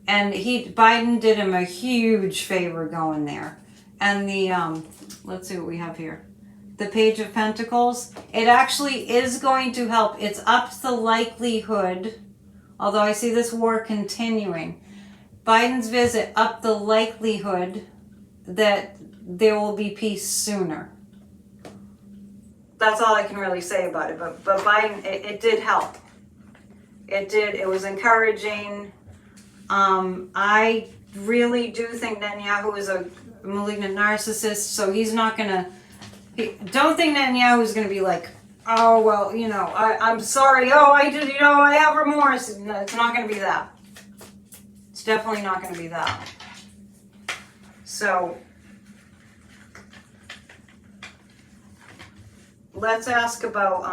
[SPEAKER 1] and Biden did him a huge favor going there. And the let's see what we have here. The Page of Pentacles. It actually is going to help. It's up the likelihood, although I see this war continuing. Biden's visit up the likelihood that there will be peace sooner. That's all I can really say about it. But Biden, it did help. It did. It was encouraging. I really do think Netanyahu is a malignant narcissist, so he's not going to... Don't think Netanyahu is going to be like, oh, well, you know, I'm sorry. Oh, I did, you know, I have remorse. No, it's not going to be that. It's definitely not going to be that. So... let's ask about,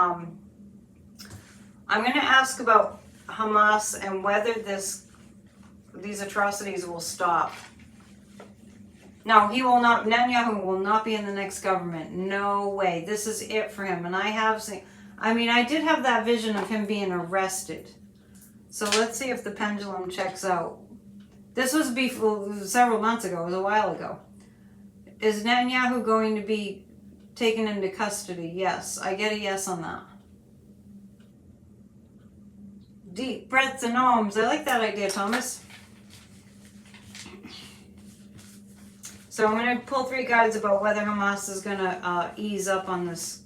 [SPEAKER 1] I'm going to ask about Hamas and whether these atrocities will stop. No, he will not. Netanyahu will not be in the next government. No way. This is it for him. And I have seen, I mean, I did have that vision of him being arrested. So let's see if the pendulum checks out. This was several months ago. It was a while ago. Is Netanyahu going to be taken into custody? Yes. I get a yes on that. Deep breaths and arms. I like that idea, Thomas. So I'm going to pull 3 cards about whether Hamas is going to ease up on this.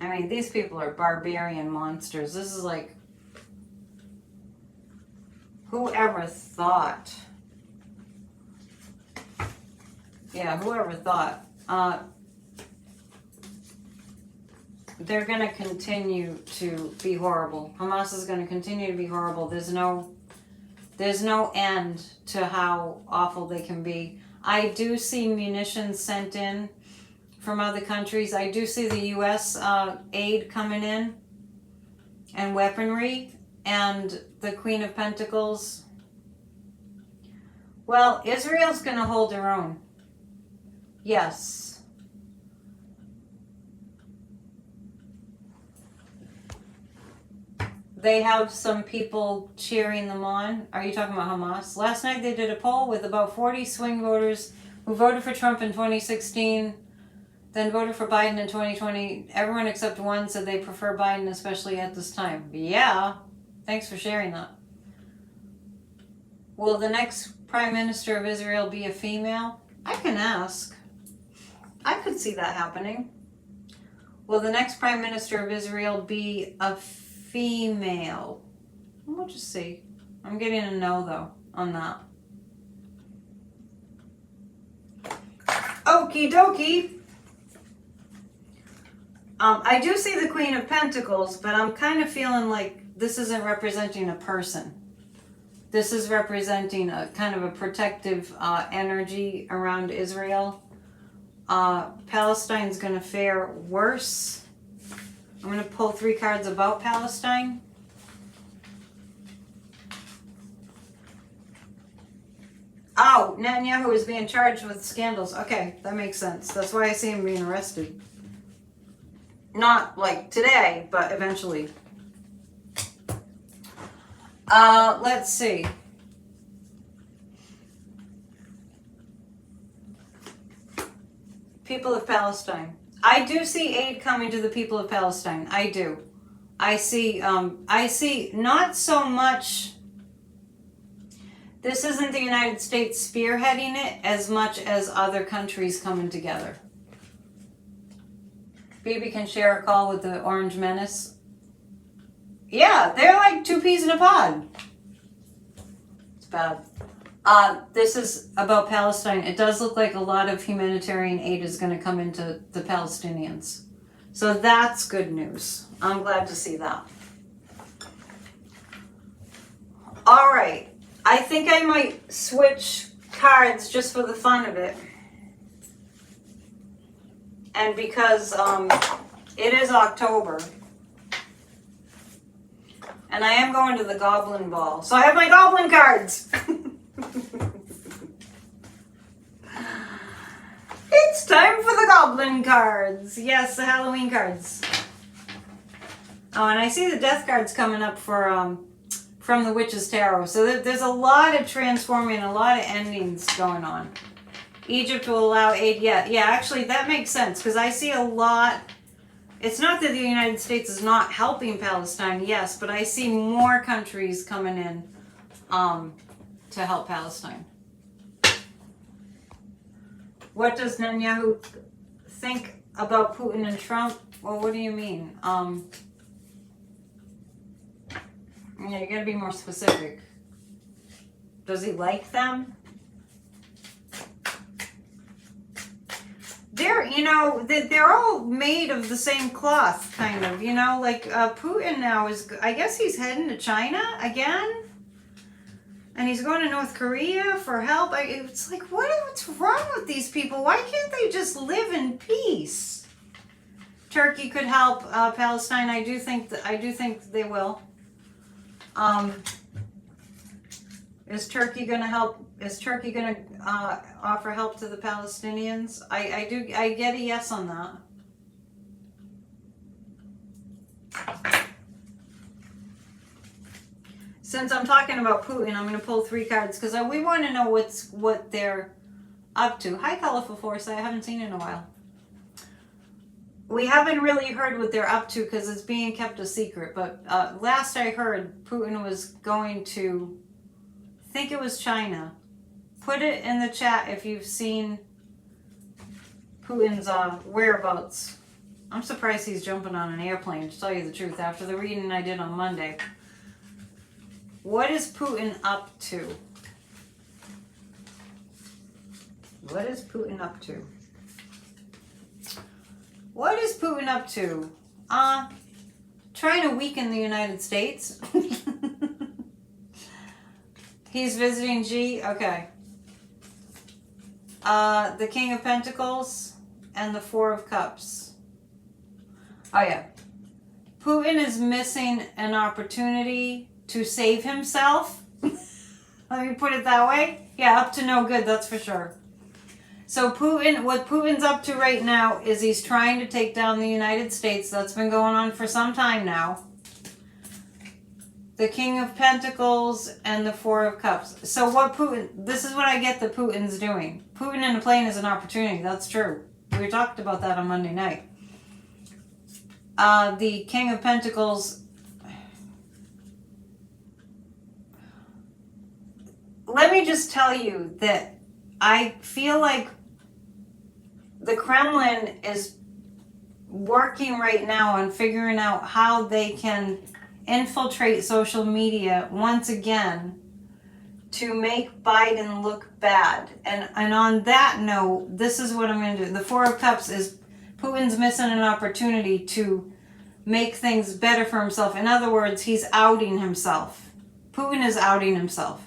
[SPEAKER 1] I mean, these people are barbarian monsters. This is like, whoever thought? Yeah, whoever thought? They're going to continue to be horrible. Hamas is going to continue to be horrible. There's no end to how awful they can be. I do see munitions sent in from other countries. I do see the U.S. aid coming in and weaponry and the Queen of Pentacles. Well, Israel's going to hold her own. Yes. They have some people cheering them on. Are you talking about Hamas? Last night they did a poll with about 40 swing voters who voted for Trump in 2016, then voted for Biden in 2020. Everyone except one said they prefer Biden, especially at this time. Yeah, thanks for sharing that. Will the next Prime Minister of Israel be a female? I can ask. I could see that happening. Will the next Prime Minister of Israel be a female? We'll just see. I'm getting a no, though, on that. Okie dokie. I do see the Queen of Pentacles, but I'm kind of feeling like this isn't representing a person. This is representing a kind of a protective energy around Israel. Palestine's going to fare worse. I'm going to pull 3 cards about Palestine. Oh, Netanyahu is being charged with scandals. Okay, that makes sense. That's why I see him being arrested. Not like today, but eventually. Let's see. People of Palestine. I do see aid coming to the people of Palestine. I do. I see not so much, this isn't the United States spearheading it as much as other countries coming together. Phoebe can share a call with the Orange Menace. Yeah, they're like 2 peas in a pod. It's bad. This is about Palestine. It does look like a lot of humanitarian aid is going to come into the Palestinians. So that's good news. I'm glad to see that. All right. I think I might switch cards just for the fun of it. And because it is October. And I am going to the Goblin Ball. So I have my Goblin cards. It's time for the Goblin cards. Yes, the Halloween cards. Oh, and I see the Death cards coming up for from the Witch's Tarot. So there's a lot of transforming, a lot of endings going on. Egypt will allow aid. Yeah, actually that makes sense because I see a lot. It's not that the United States is not helping Palestine, yes, but I see more countries coming in to help Palestine. What does Netanyahu think about Putin and Trump? Well, what do you mean? Yeah, you gotta be more specific. Does he like them? They're all made of the same cloth, kind of, like Putin now is, I guess he's heading to China again. And he's going to North Korea for help. It's like, what's wrong with these people? Why can't they just live in peace? Turkey could help Palestine. I do think they will. Is Turkey going to help? Is Turkey going to offer help to the Palestinians? I get a yes on that. Since I'm talking about Putin, I'm going to pull 3 cards because we want to know what they're up to. Hi, Colorful Force. I haven't seen it in a while. We haven't really heard what they're up to because it's being kept a secret. But last I heard, Putin was going to, I think it was China. Put it in the chat if you've seen Putin's whereabouts. I'm surprised he's jumping on an airplane, to tell you the truth, after the reading I did on Monday. What is Putin up to? What is Putin up to? What is Putin up to? Trying to weaken the United States. He's visiting G. Okay. The King of Pentacles and the Four of Cups. Oh yeah. Putin is missing an opportunity to save himself. Let me put it that way. Yeah, up to no good, that's for sure. So Putin, what Putin's up to right now is he's trying to take down the United States. That's been going on for some time now. The King of Pentacles and the Four of Cups. So what Putin, this is what I get that Putin's doing. Putin in a plane is an opportunity, that's true. We talked about that on Monday night. The King of Pentacles, let me just tell you that I feel like the Kremlin is working right now on figuring out how they can infiltrate social media once again to make Biden look bad. And on that note, this is what I'm going to do. The Four of Cups is Putin's missing an opportunity to make things better for himself. In other words, he's outing himself. Putin is outing himself.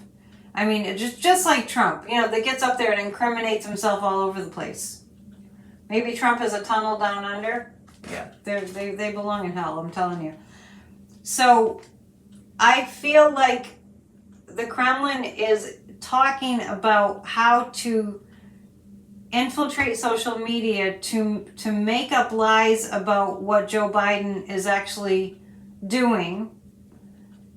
[SPEAKER 1] I mean, it just like Trump, you know, that gets up there and incriminates himself all over the place. Maybe Trump has a tunnel down under. Yeah, they belong in hell, I'm telling you. So I feel like the Kremlin is talking about how to infiltrate social media to make up lies about what Joe Biden is actually doing.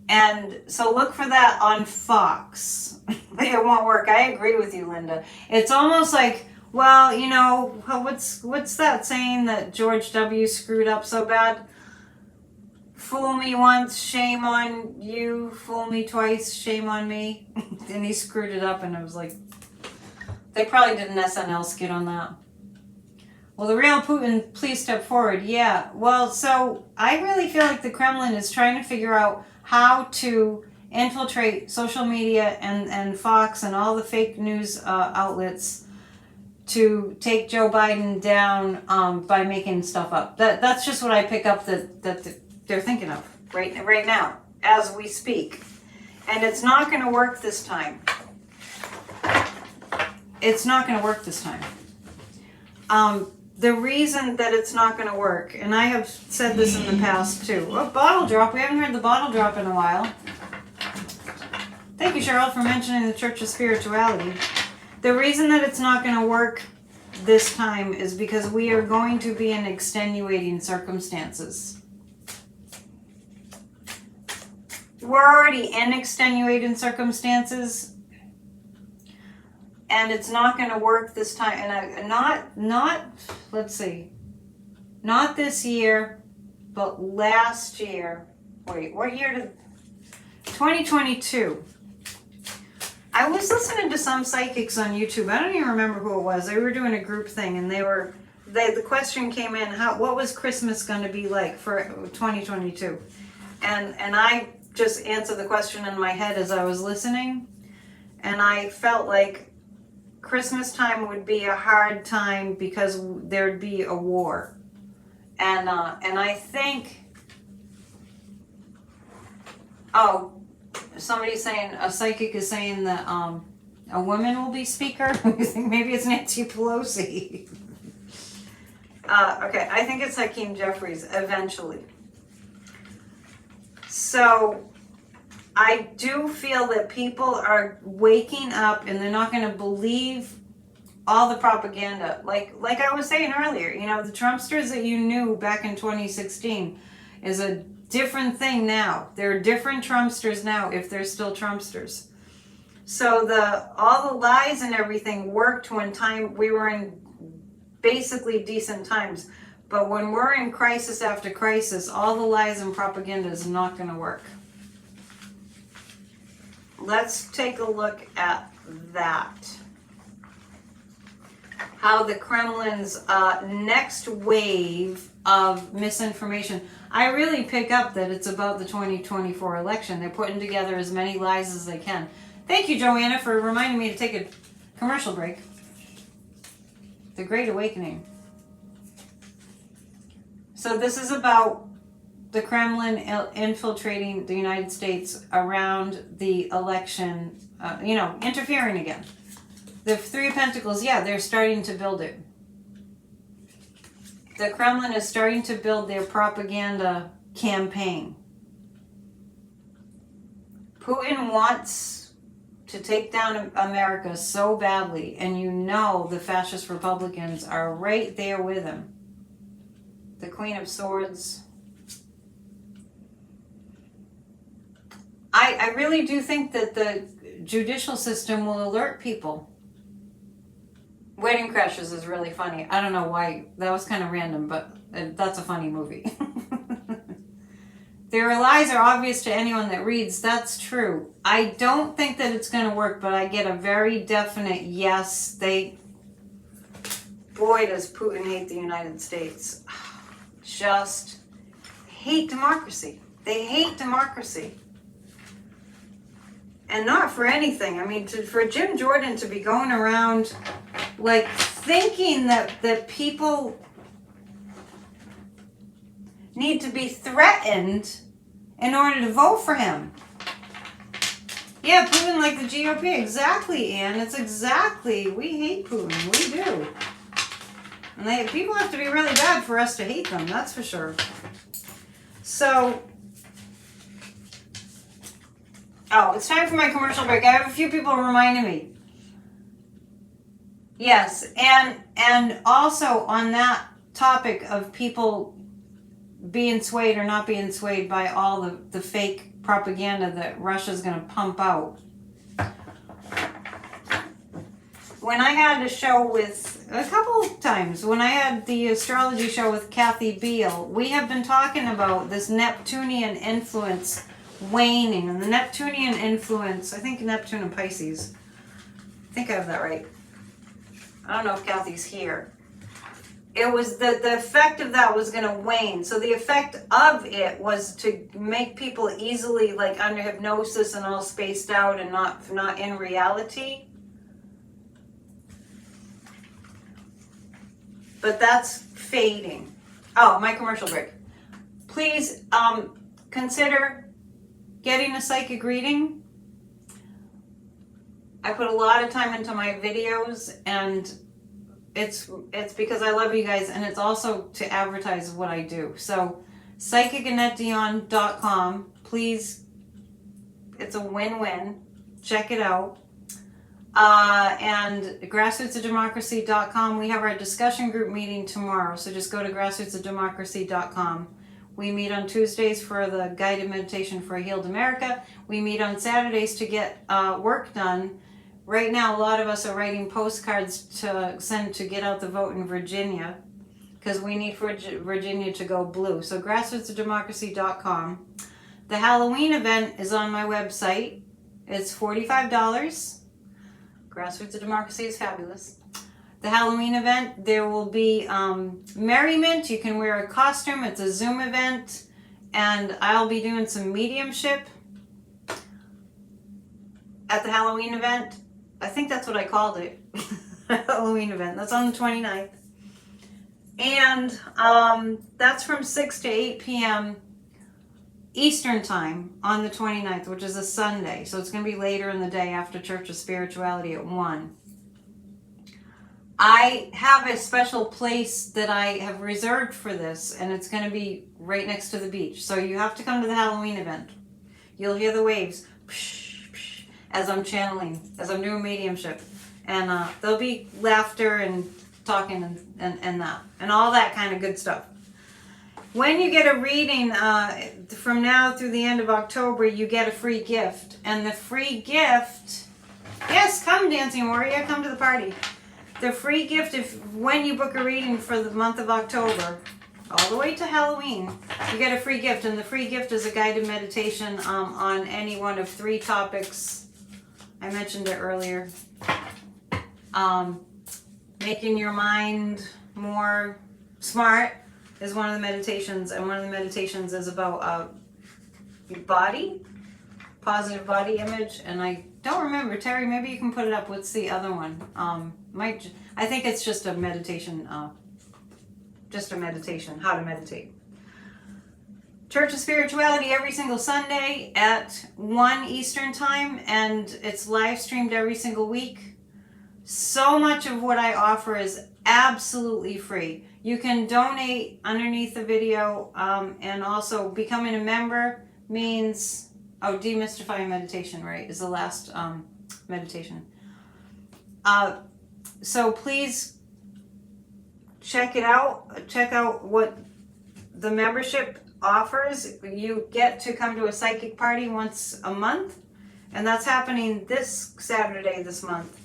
[SPEAKER 1] And so look for that on Fox. It won't work. I agree with you, Linda. It's almost like, well, you know, what's that saying that George W. screwed up so bad? Fool me once, shame on you. Fool me twice, shame on me. And he screwed it up, and it was like, they probably did an SNL skit on that. Well, the real Putin, please step forward. Yeah, well, so I really feel like the Kremlin is trying to figure out how to infiltrate social media and Fox and all the fake news outlets to take Joe Biden down by making stuff up. That's just what I pick up that they're thinking of right now as we speak. And it's not going to work this time. It's not going to work this time. The reason that it's not going to work, and I have said this in the past too. Oh, bottle drop. We haven't heard the bottle drop in a while. Thank you, Cheryl, for mentioning the Church of Spirituality. The reason that it's not going to work this time is because we are going to be in extenuating circumstances. We're already in extenuating circumstances. And it's not going to work this time. And let's see, not this year, but last year. Wait, what year did 2022? I was listening to some psychics on YouTube. I don't even remember who it was. They were doing a group thing, and the question came in: what was Christmas going to be like for 2022? And I just answered the question in my head as I was listening, and I felt like Christmas time would be a hard time because there'd be a war, and I think, somebody's saying, a psychic is saying that a woman will be speaker. You think maybe it's Nancy Pelosi? Okay, I think it's Hakeem Jeffries eventually. So I do feel that people are waking up and they're not going to believe all the propaganda. Like I was saying earlier, you know, the Trumpsters that you knew back in 2016 is a different thing now. There are different Trumpsters now if they're still Trumpsters. So all the lies and everything worked when we were in basically decent times. But when we're in crisis after crisis, all the lies and propaganda is not going to work. Let's take a look at that. How the Kremlin's next wave of misinformation. I really pick up that it's about the 2024 election. They're putting together as many lies as they can. Thank you, Joanna, for reminding me to take a commercial break. The Great Awakening. So this is about the Kremlin infiltrating the United States around the election, interfering again. The Three of Pentacles, yeah, they're starting to build it. The Kremlin is starting to build their propaganda campaign. Putin wants to take down America so badly, and you know the fascist Republicans are right there with him. The Queen of Swords. I really do think that the judicial system will alert people. Wedding Crashers is really funny. I don't know why. That was kind of random, but that's a funny movie. Their lies are obvious to anyone that reads. That's true. I don't think that it's going to work, but I get a very definite yes. Boy, does Putin hate the United States. Just hate democracy. They hate democracy. And not for anything. I mean, for Jim Jordan to be going around like thinking that people need to be threatened in order to vote for him. Yeah, Putin like the GOP. Exactly, Ann. It's exactly. We hate Putin. We do. And people have to be really bad for us to hate them. That's for sure. So, it's time for my commercial break. I have a few people reminding me. Yes, and also on that topic of people being swayed or not being swayed by all the fake propaganda that Russia's going to pump out. When I had a show with, a couple of times, when I had the astrology show with Kathy Beale, we have been talking about this Neptunian influence waning. And the Neptunian influence, I think Neptune and Pisces. I think I have that right. I don't know if Kathy's here. It was the effect of that was going to wane. So the effect of it was to make people easily like under hypnosis and all spaced out and not in reality. But that's fading. Oh, my commercial break. Please consider getting a psychic reading. I put a lot of time into my videos, and it's because I love you guys, and it's also to advertise what I do. So psychicannetdion.com, please. It's a win-win. Check it out. And grassrootsofdemocracy.com. We have our discussion group meeting tomorrow, so just go to grassrootsofdemocracy.com. We meet on Tuesdays for the guided meditation for a healed America. We meet on Saturdays to get work done. Right now, a lot of us are writing postcards to send to get out the vote in Virginia, because we need for Virginia to go blue. So grassrootsofdemocracy.com. The Halloween event is on my website. It's $45. Grassroots of Democracy is fabulous. The Halloween event, there will be merriment. You can wear a costume. It's a Zoom event. And I'll be doing some mediumship at the Halloween event. I think that's what I called it. Halloween event. That's on the 29th. And that's from 6 to 8 p.m. Eastern time on the 29th, which is a Sunday. So it's going to be later in the day after Church of Spirituality at 1. I have a special place that I have reserved for this, and it's going to be right next to the beach. So you have to come to the Halloween event. You'll hear the waves as I'm channeling, as I'm doing mediumship. And there'll be laughter and talking and that, and all that kind of good stuff. When you get a reading from now through the end of October, you get a free gift. And the free gift, yes, come Dancing Warrior, come to the party. The free gift, when you book a reading for the month of October, all the way to Halloween, you get a free gift. And the free gift is a guided meditation on any one of 3 topics. I mentioned it earlier. Making your mind more smart is one of the meditations. And one of the meditations is about your body, positive body image. And I don't remember, Terry, maybe you can put it up. What's the other one? I think it's just a meditation, how to meditate. Church of Spirituality every single Sunday at 1 Eastern time, and it's live streamed every single week. So much of what I offer is absolutely free. You can donate underneath the video, and also becoming a member means, demystifying meditation, right, is the last meditation. So please check it out. Check out what the membership offers. You get to come to a psychic party once a month, and that's happening this Saturday this month.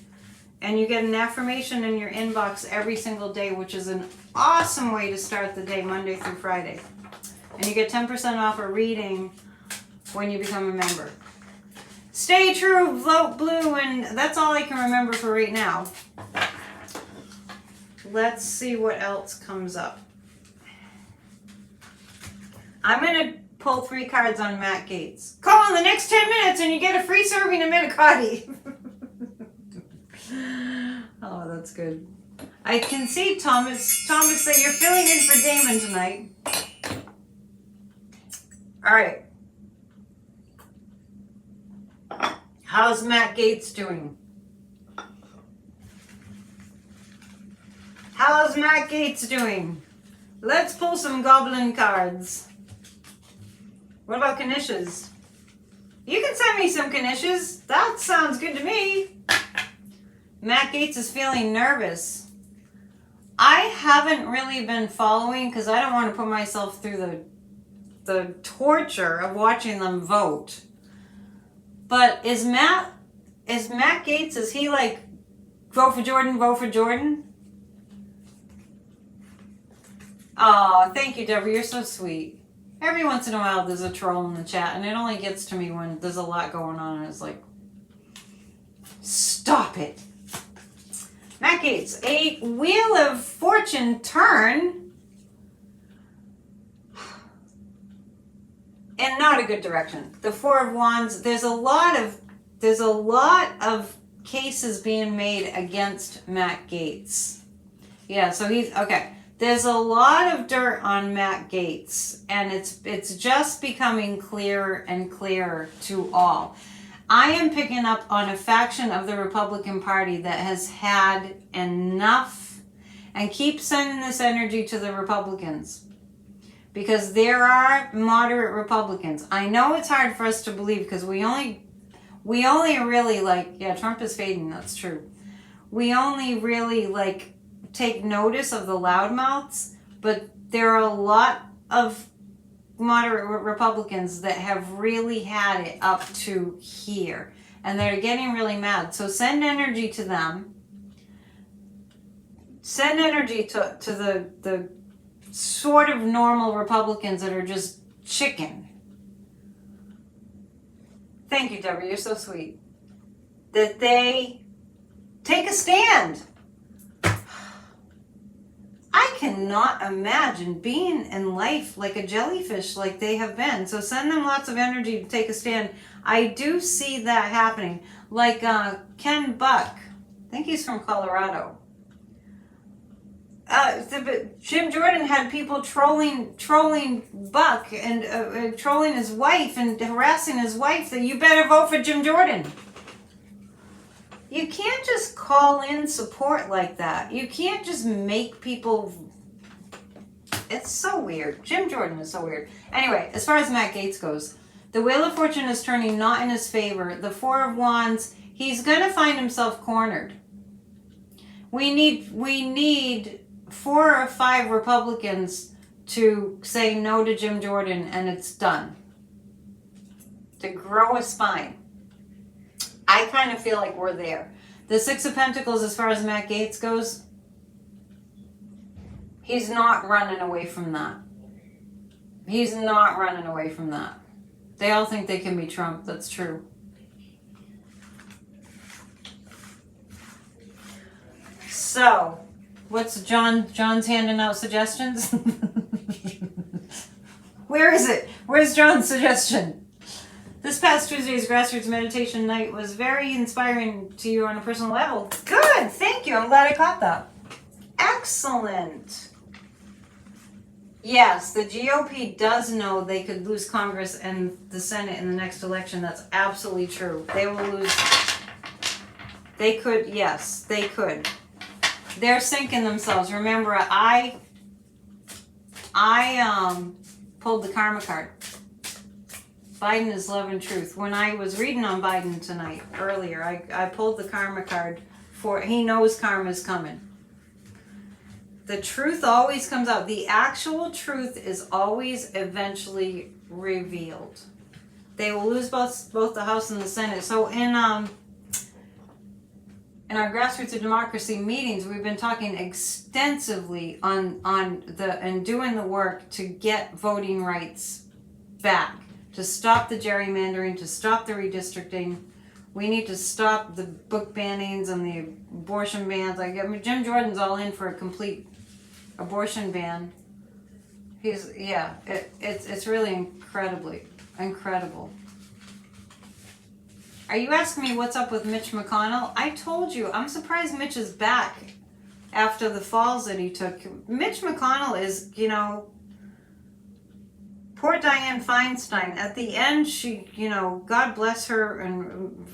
[SPEAKER 1] And you get an affirmation in your inbox every single day, which is an awesome way to start the day, Monday through Friday. And you get 10% off a reading when you become a member. Stay true, vote blue, and that's all I can remember for right now. Let's see what else comes up. I'm going to pull 3 cards on Matt Gaetz. Call in the next 10 minutes and you get a free serving of manicotti. Oh, that's good. I can see, Thomas, that you're filling in for Damon tonight. All right. How's Matt Gaetz doing? How's Matt Gaetz doing? Let's pull some goblin cards. What about Kanishas? You can send me some Kanishas. That sounds good to me. Matt Gaetz is feeling nervous. I haven't really been following because I don't want to put myself through the torture of watching them vote. But is Matt Gaetz, is he like, vote for Jordan, vote for Jordan? Oh, thank you, Deborah. You're so sweet. Every once in a while there's a troll in the chat, and it only gets to me when there's a lot going on, and it's like, stop it. Matt Gaetz, a Wheel of Fortune turn and not a good direction. The 4 of Wands, there's a lot of cases being made against Matt Gaetz. Yeah, so he's okay. There's a lot of dirt on Matt Gaetz, and it's just becoming clearer and clearer to all. I am picking up on a faction of the Republican Party that has had enough and keep sending this energy to the Republicans, because there are moderate Republicans. I know it's hard for us to believe because we only really Trump is fading, that's true. We only really take notice of the loudmouths, but there are a lot of moderate Republicans that have really had it up to here, and they're getting really mad. So send energy to them. Send energy to the sort of normal Republicans that are just chicken. Thank you, Deborah. You're so sweet. That they take a stand. I cannot imagine being in life like a jellyfish like they have been. So send them lots of energy to take a stand. I do see that happening. Like Ken Buck. I think he's from Colorado. Jim Jordan had people trolling Buck and trolling his wife and harassing his wife that you better vote for Jim Jordan. You can't just call in support like that. You can't just make people... It's so weird. Jim Jordan is so weird. Anyway, as far as Matt Gaetz goes, the Wheel of Fortune is turning not in his favor. The Four of Wands, he's going to find himself cornered. We need 4 or 5 Republicans to say no to Jim Jordan, and it's done. To grow a spine. I kind of feel like we're there. The Six of Pentacles, as far as Matt Gaetz goes, he's not running away from that. He's not running away from that. They all think they can be Trump. That's true. So, what's John's handing out suggestions? Where is it? Where's John's suggestion? This past Tuesday's Grassroots Meditation Night was very inspiring to you on a personal level. Good, thank you. I'm glad I caught that. Excellent. Yes, the GOP does know they could lose Congress and the Senate in the next election. That's absolutely true. They will lose. They could, yes, they could. They're sinking themselves. Remember, I pulled the karma card. Biden is love and truth. When I was reading on Biden tonight, earlier, I pulled the karma card for, he knows karma's coming. The truth always comes out. The actual truth is always eventually revealed. They will lose both the House and the Senate. So in our Grassroots of Democracy meetings, we've been talking extensively on doing the work to get voting rights back, to stop the gerrymandering, to stop the redistricting. We need to stop the book bannings and the abortion bans. Jim Jordan's all in for a complete abortion ban. It's really incredible. Are you asking me what's up with Mitch McConnell? I told you, I'm surprised Mitch is back after the falls that he took. Mitch McConnell is, poor Dianne Feinstein. At the end, she, God bless her and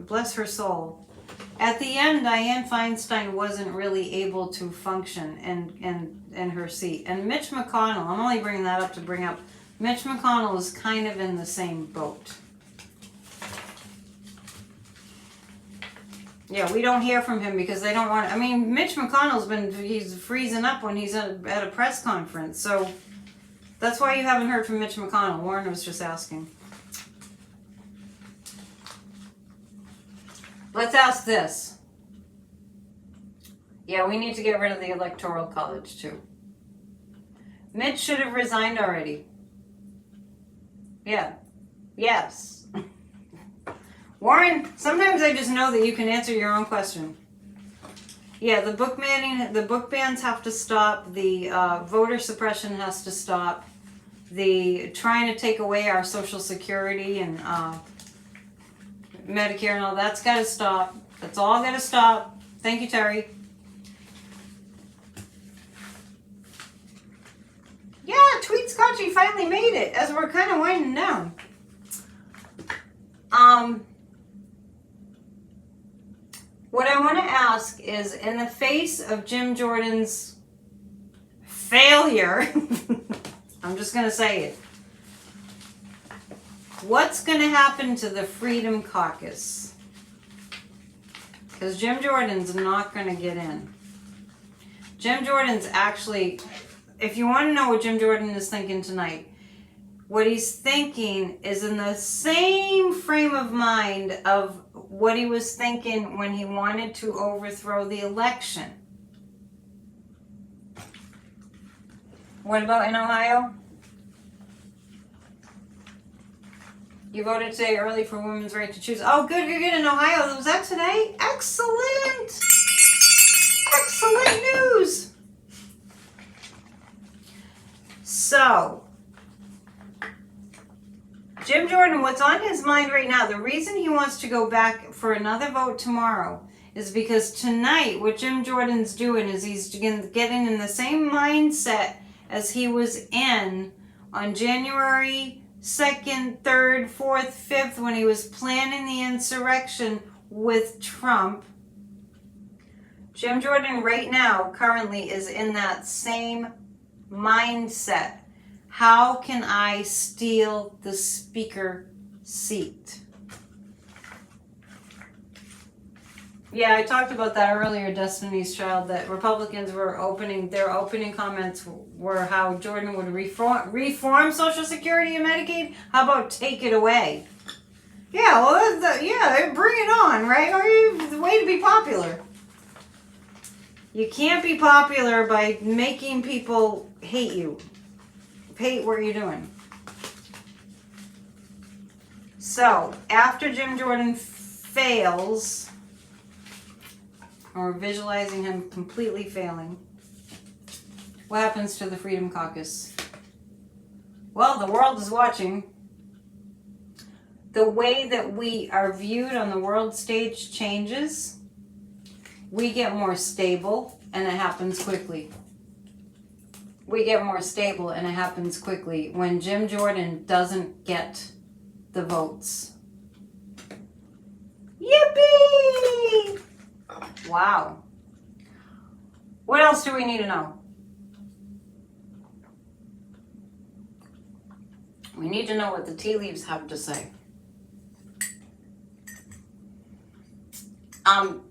[SPEAKER 1] bless her soul. At the end, Dianne Feinstein wasn't really able to function in her seat. And Mitch McConnell, I'm only bringing that up to bring up, Mitch McConnell is kind of in the same boat. Yeah, we don't hear from him because they don't want... Mitch McConnell's he's freezing up when he's at a press conference. So that's why you haven't heard from Mitch McConnell. Warren was just asking. Let's ask this. Yeah, we need to get rid of the Electoral College too. Mitch should have resigned already. Yeah. Yes. Warren, sometimes I just know that you can answer your own question. Yeah, the book bans have to stop. The voter suppression has to stop. The trying to take away our Social Security and Medicare and all that's got to stop. That's all got to stop. Thank you, Terry. Yeah, Tweet Scotchy finally made it as we're kind of winding down. What I want to ask is, in the face of Jim Jordan's failure, I'm just going to say it, what's going to happen to the Freedom Caucus? Because Jim Jordan's not going to get in. Jim Jordan's actually, if you want to know what Jim Jordan is thinking tonight, what he's thinking is in the same frame of mind of what he was thinking when he wanted to overthrow the election. What about in Ohio? You voted today early for women's right to choose. Oh, good, in Ohio. Was that today? Excellent! Excellent news! So, Jim Jordan, what's on his mind right now, the reason he wants to go back for another vote tomorrow is because tonight what Jim Jordan's doing is he's getting in the same mindset as he was in on January 2nd, 3rd, 4th, 5th when he was planning the insurrection with Trump, Jim Jordan right now currently is in that same mindset. How can I steal the speaker seat? Yeah, I talked about that earlier, Destiny's Child, that Republicans were their opening comments were how Jordan would reform Social Security and Medicaid. How about take it away? Yeah, well, bring it on, right? Or the way to be popular. You can't be popular by making people hate you. Hate what you're doing. So, after Jim Jordan fails, or visualizing him completely failing, what happens to the Freedom Caucus? Well, the world is watching. The way that we are viewed on the world stage changes. We get more stable, and it happens quickly. We get more stable, and it happens quickly when Jim Jordan doesn't get the votes. Yippee! Wow. What else do we need to know? We need to know what the tea leaves have to say.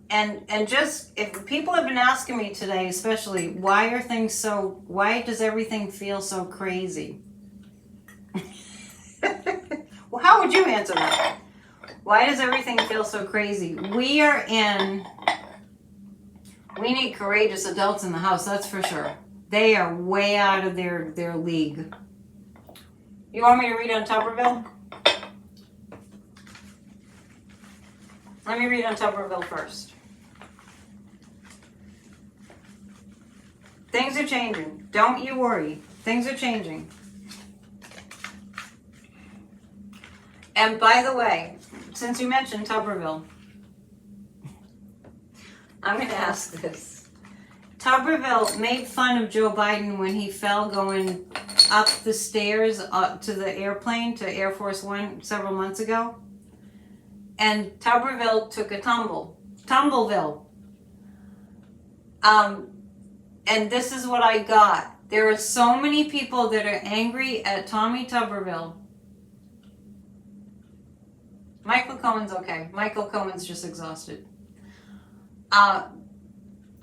[SPEAKER 1] And just, if people have been asking me today, especially, why does everything feel so crazy? Well, how would you answer that? Why does everything feel so crazy? We need courageous adults in the house, that's for sure. They are way out of their league. You want me to read on Tuberville? Let me read on Tuberville first. Things are changing. Don't you worry. Things are changing. And by the way, since you mentioned Tuberville, I'm going to ask this. Tuberville made fun of Joe Biden when he fell going up the stairs to the airplane, to Air Force One several months ago. And Tuberville took a Tumbleville. And this is what I got. There are so many people that are angry at Tommy Tuberville. Michael Cohen's okay. Michael Cohen's just exhausted.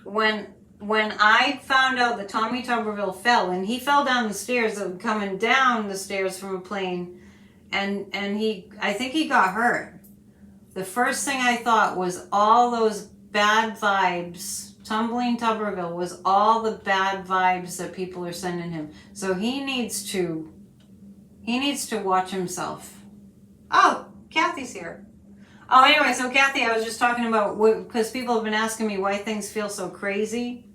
[SPEAKER 1] When I found out that Tommy Tuberville fell, and he fell down the stairs, coming down the stairs from a plane, and I think he got hurt. The first thing I thought was all those bad vibes. Tumbling Tuberville was all the bad vibes that people are sending him. So he needs to watch himself. Oh, Kathy's here. Oh, anyway, so Kathy, I was just talking about, because people have been asking me why things feel so crazy.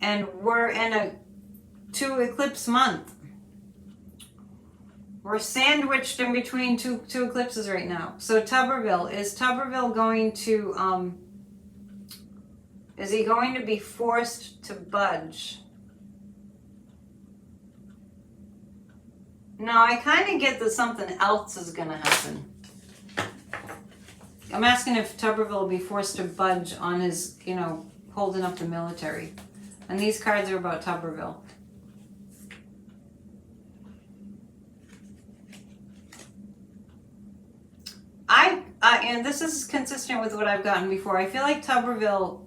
[SPEAKER 1] And we're in a 2 eclipse month. We're sandwiched in between two eclipses right now. So Tuberville, is Tuberville going to, is he going to be forced to budge? No, I kind of get that something else is going to happen. I'm asking if Tuberville will be forced to budge on his, holding up the military. And these cards are about Tuberville. And this is consistent with what I've gotten before. I feel like Tuberville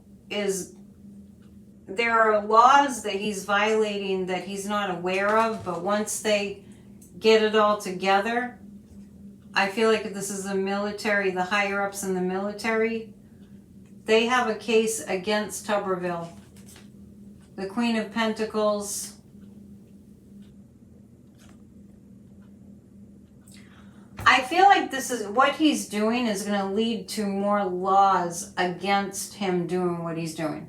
[SPEAKER 1] there are laws that he's violating that he's not aware of, but once they get it all together, I feel like this is the military, the higher ups in the military, they have a case against Tuberville. The Queen of Pentacles. I feel like this is what he's doing is going to lead to more laws against him doing what he's doing.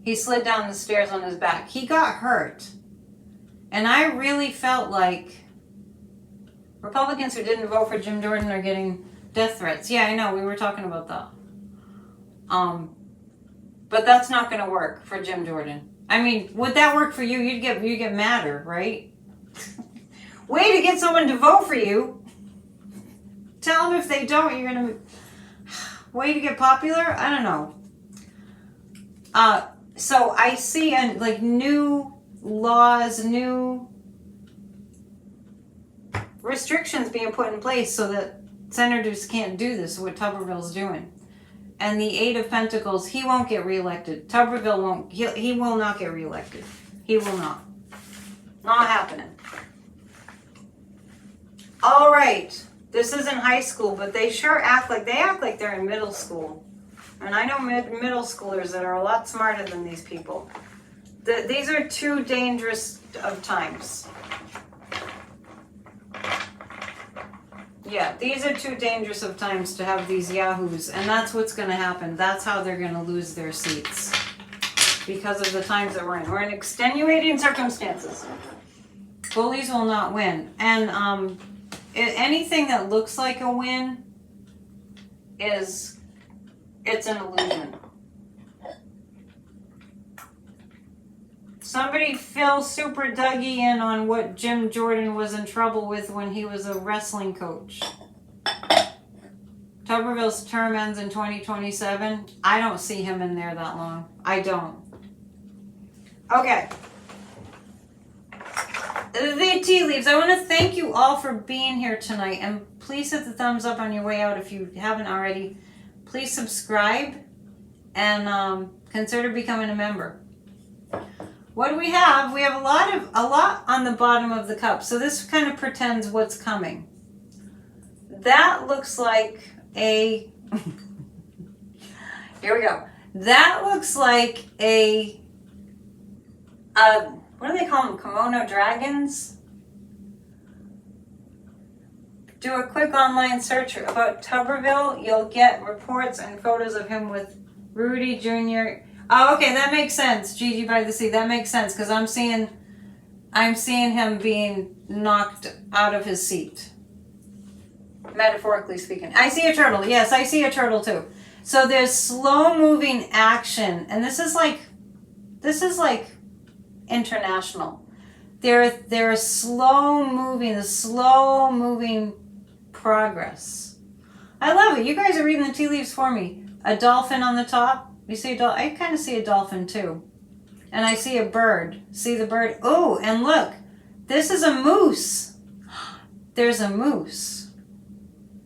[SPEAKER 1] He slid down the stairs on his back. He got hurt. And I really felt like Republicans who didn't vote for Jim Jordan are getting death threats. Yeah, I know. We were talking about that. But that's not going to work for Jim Jordan. I mean, would that work for you? You'd get madder, right? Way to get someone to vote for you. Tell them if they don't, you're going to... way to get popular? I don't know. So I see like new laws, new restrictions being put in place so that senators can't do this, what Tuberville's doing. And the Eight of Pentacles, he won't get reelected. Tuberville won't, he will not get reelected. He will not. Not happening. All right. This isn't high school, but they sure act like they're in middle school. And I know middle schoolers that are a lot smarter than these people. These are too dangerous of times. Yeah, these are too dangerous of times to have these yahoos. And that's what's going to happen. That's how they're going to lose their seats. Because of the times that we're in. We're in extenuating circumstances. Bullies will not win. And anything that looks like a win it's an illusion. Somebody fill Super Dougie in on what Jim Jordan was in trouble with when he was a wrestling coach. Tuberville's term ends in 2027. I don't see him in there that long. I don't. Okay. The tea leaves. I want to thank you all for being here tonight. And please hit the thumbs up on your way out if you haven't already. Please subscribe and consider becoming a member. What do we have? We have a lot on the bottom of the cup. So this kind of pretends what's coming. That looks like a here we go. That looks like a what do they call them? Kimono dragons? Do a quick online search about Tuberville. You'll get reports and photos of him with Rudy Jr. Oh, okay, that makes sense. Gigi by the Sea. That makes sense because I'm seeing him being knocked out of his seat. Metaphorically speaking. I see a turtle. Yes, I see a turtle too. So there's slow moving action, and this is like international. They're slow moving progress. I love it. You guys are reading the tea leaves for me. A dolphin on the top. You see a dolphin? I kind of see a dolphin too. And I see a bird. See the bird? Oh, and look. This is a moose. There's a moose.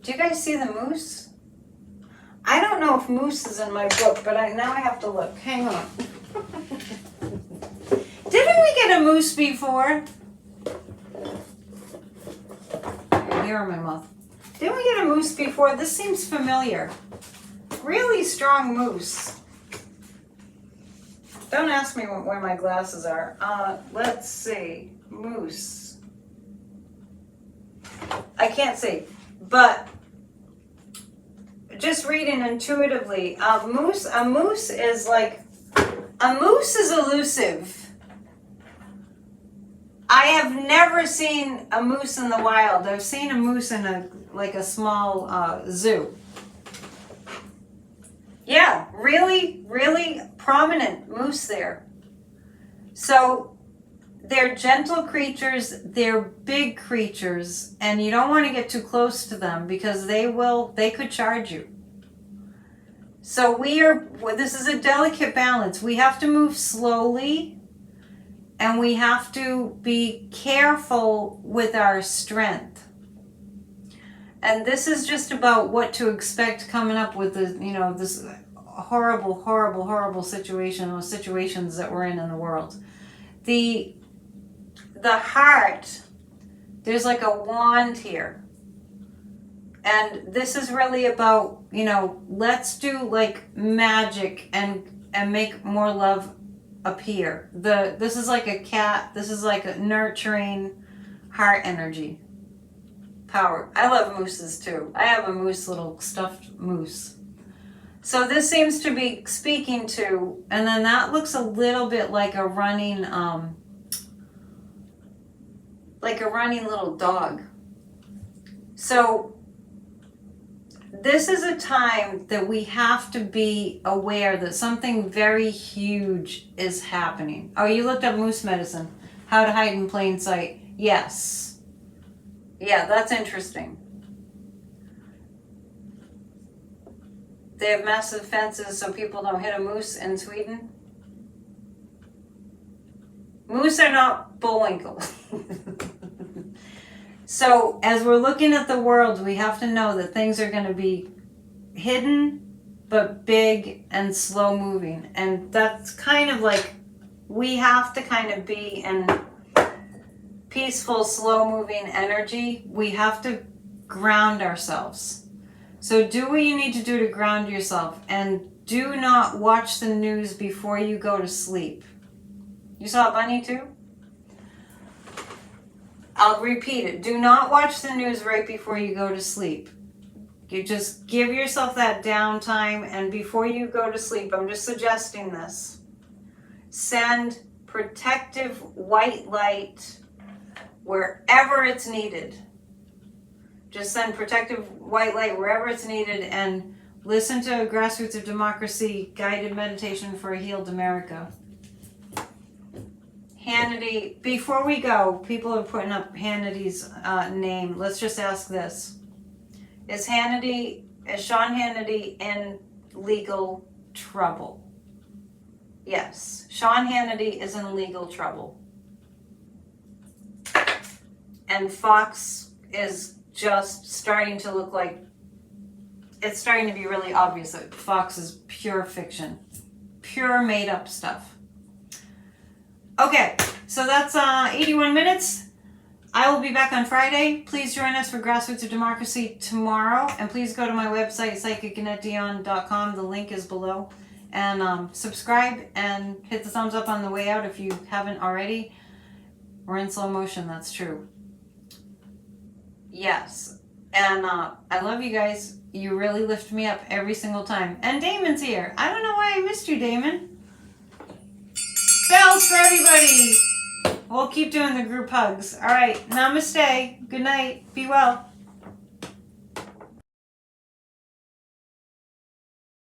[SPEAKER 1] Do you guys see the moose? I don't know if moose is in my book, but now I have to look. Hang on. Didn't we get a moose before? Here in my mouth. Didn't we get a moose before? This seems familiar. Really strong moose. Don't ask me where my glasses are. Let's see. Moose. I can't see. But just reading intuitively, a moose is elusive. I have never seen a moose in the wild. I've seen a moose in a small zoo. Yeah, really, really prominent moose there. So they're gentle creatures, they're big creatures, and you don't want to get too close to them because they could charge you. So this is a delicate balance. We have to move slowly, and we have to be careful with our strength. And this is just about what to expect coming up with this horrible situation, those situations that we're in the world. The heart, there's like a wand here. And this is really about, let's do like magic and make more love appear. This is like a cat, this is like a nurturing heart energy. Power. I love mooses too. I have a moose, little stuffed moose. So this seems to be speaking to, and then that looks a little bit like a running little dog. So this is a time that we have to be aware that something very huge is happening. Oh, you looked up moose medicine. How to hide in plain sight. Yes. Yeah, that's interesting. They have massive fences so people don't hit a moose in Sweden. Moose are not Bullwinkle. So as we're looking at the world, we have to know that things are going to be hidden, but big and slow moving. And that's kind of like, we have to kind of be in peaceful, slow moving energy. We have to ground ourselves. So do what you need to do to ground yourself, and do not watch the news before you go to sleep. You saw a bunny too? I'll repeat it. Do not watch the news right before you go to sleep. You just give yourself that downtime, and before you go to sleep, I'm just suggesting this. Send protective white light wherever it's needed. Just send protective white light wherever it's needed, and listen to a Grassroots of Democracy guided meditation for a healed America. Hannity, before we go, people are putting up Hannity's name. Let's just ask this. Is Sean Hannity in legal trouble? Yes, Sean Hannity is in legal trouble. And Fox is just starting to look like, it's starting to be really obvious that Fox is pure fiction, pure made up stuff. Okay, so that's 81 minutes. I will be back on Friday. Please join us for Grassroots of Democracy tomorrow. And please go to my website, psychicannetdion.com. The link is below. And subscribe and hit the thumbs up on the way out if you haven't already. We're in slow motion, that's true. Yes. And I love you guys. You really lift me up every single time. And Damon's here. I don't know why I missed you, Damon. Bells for everybody. We'll keep doing the group hugs. All right. Namaste. Good night. Be well.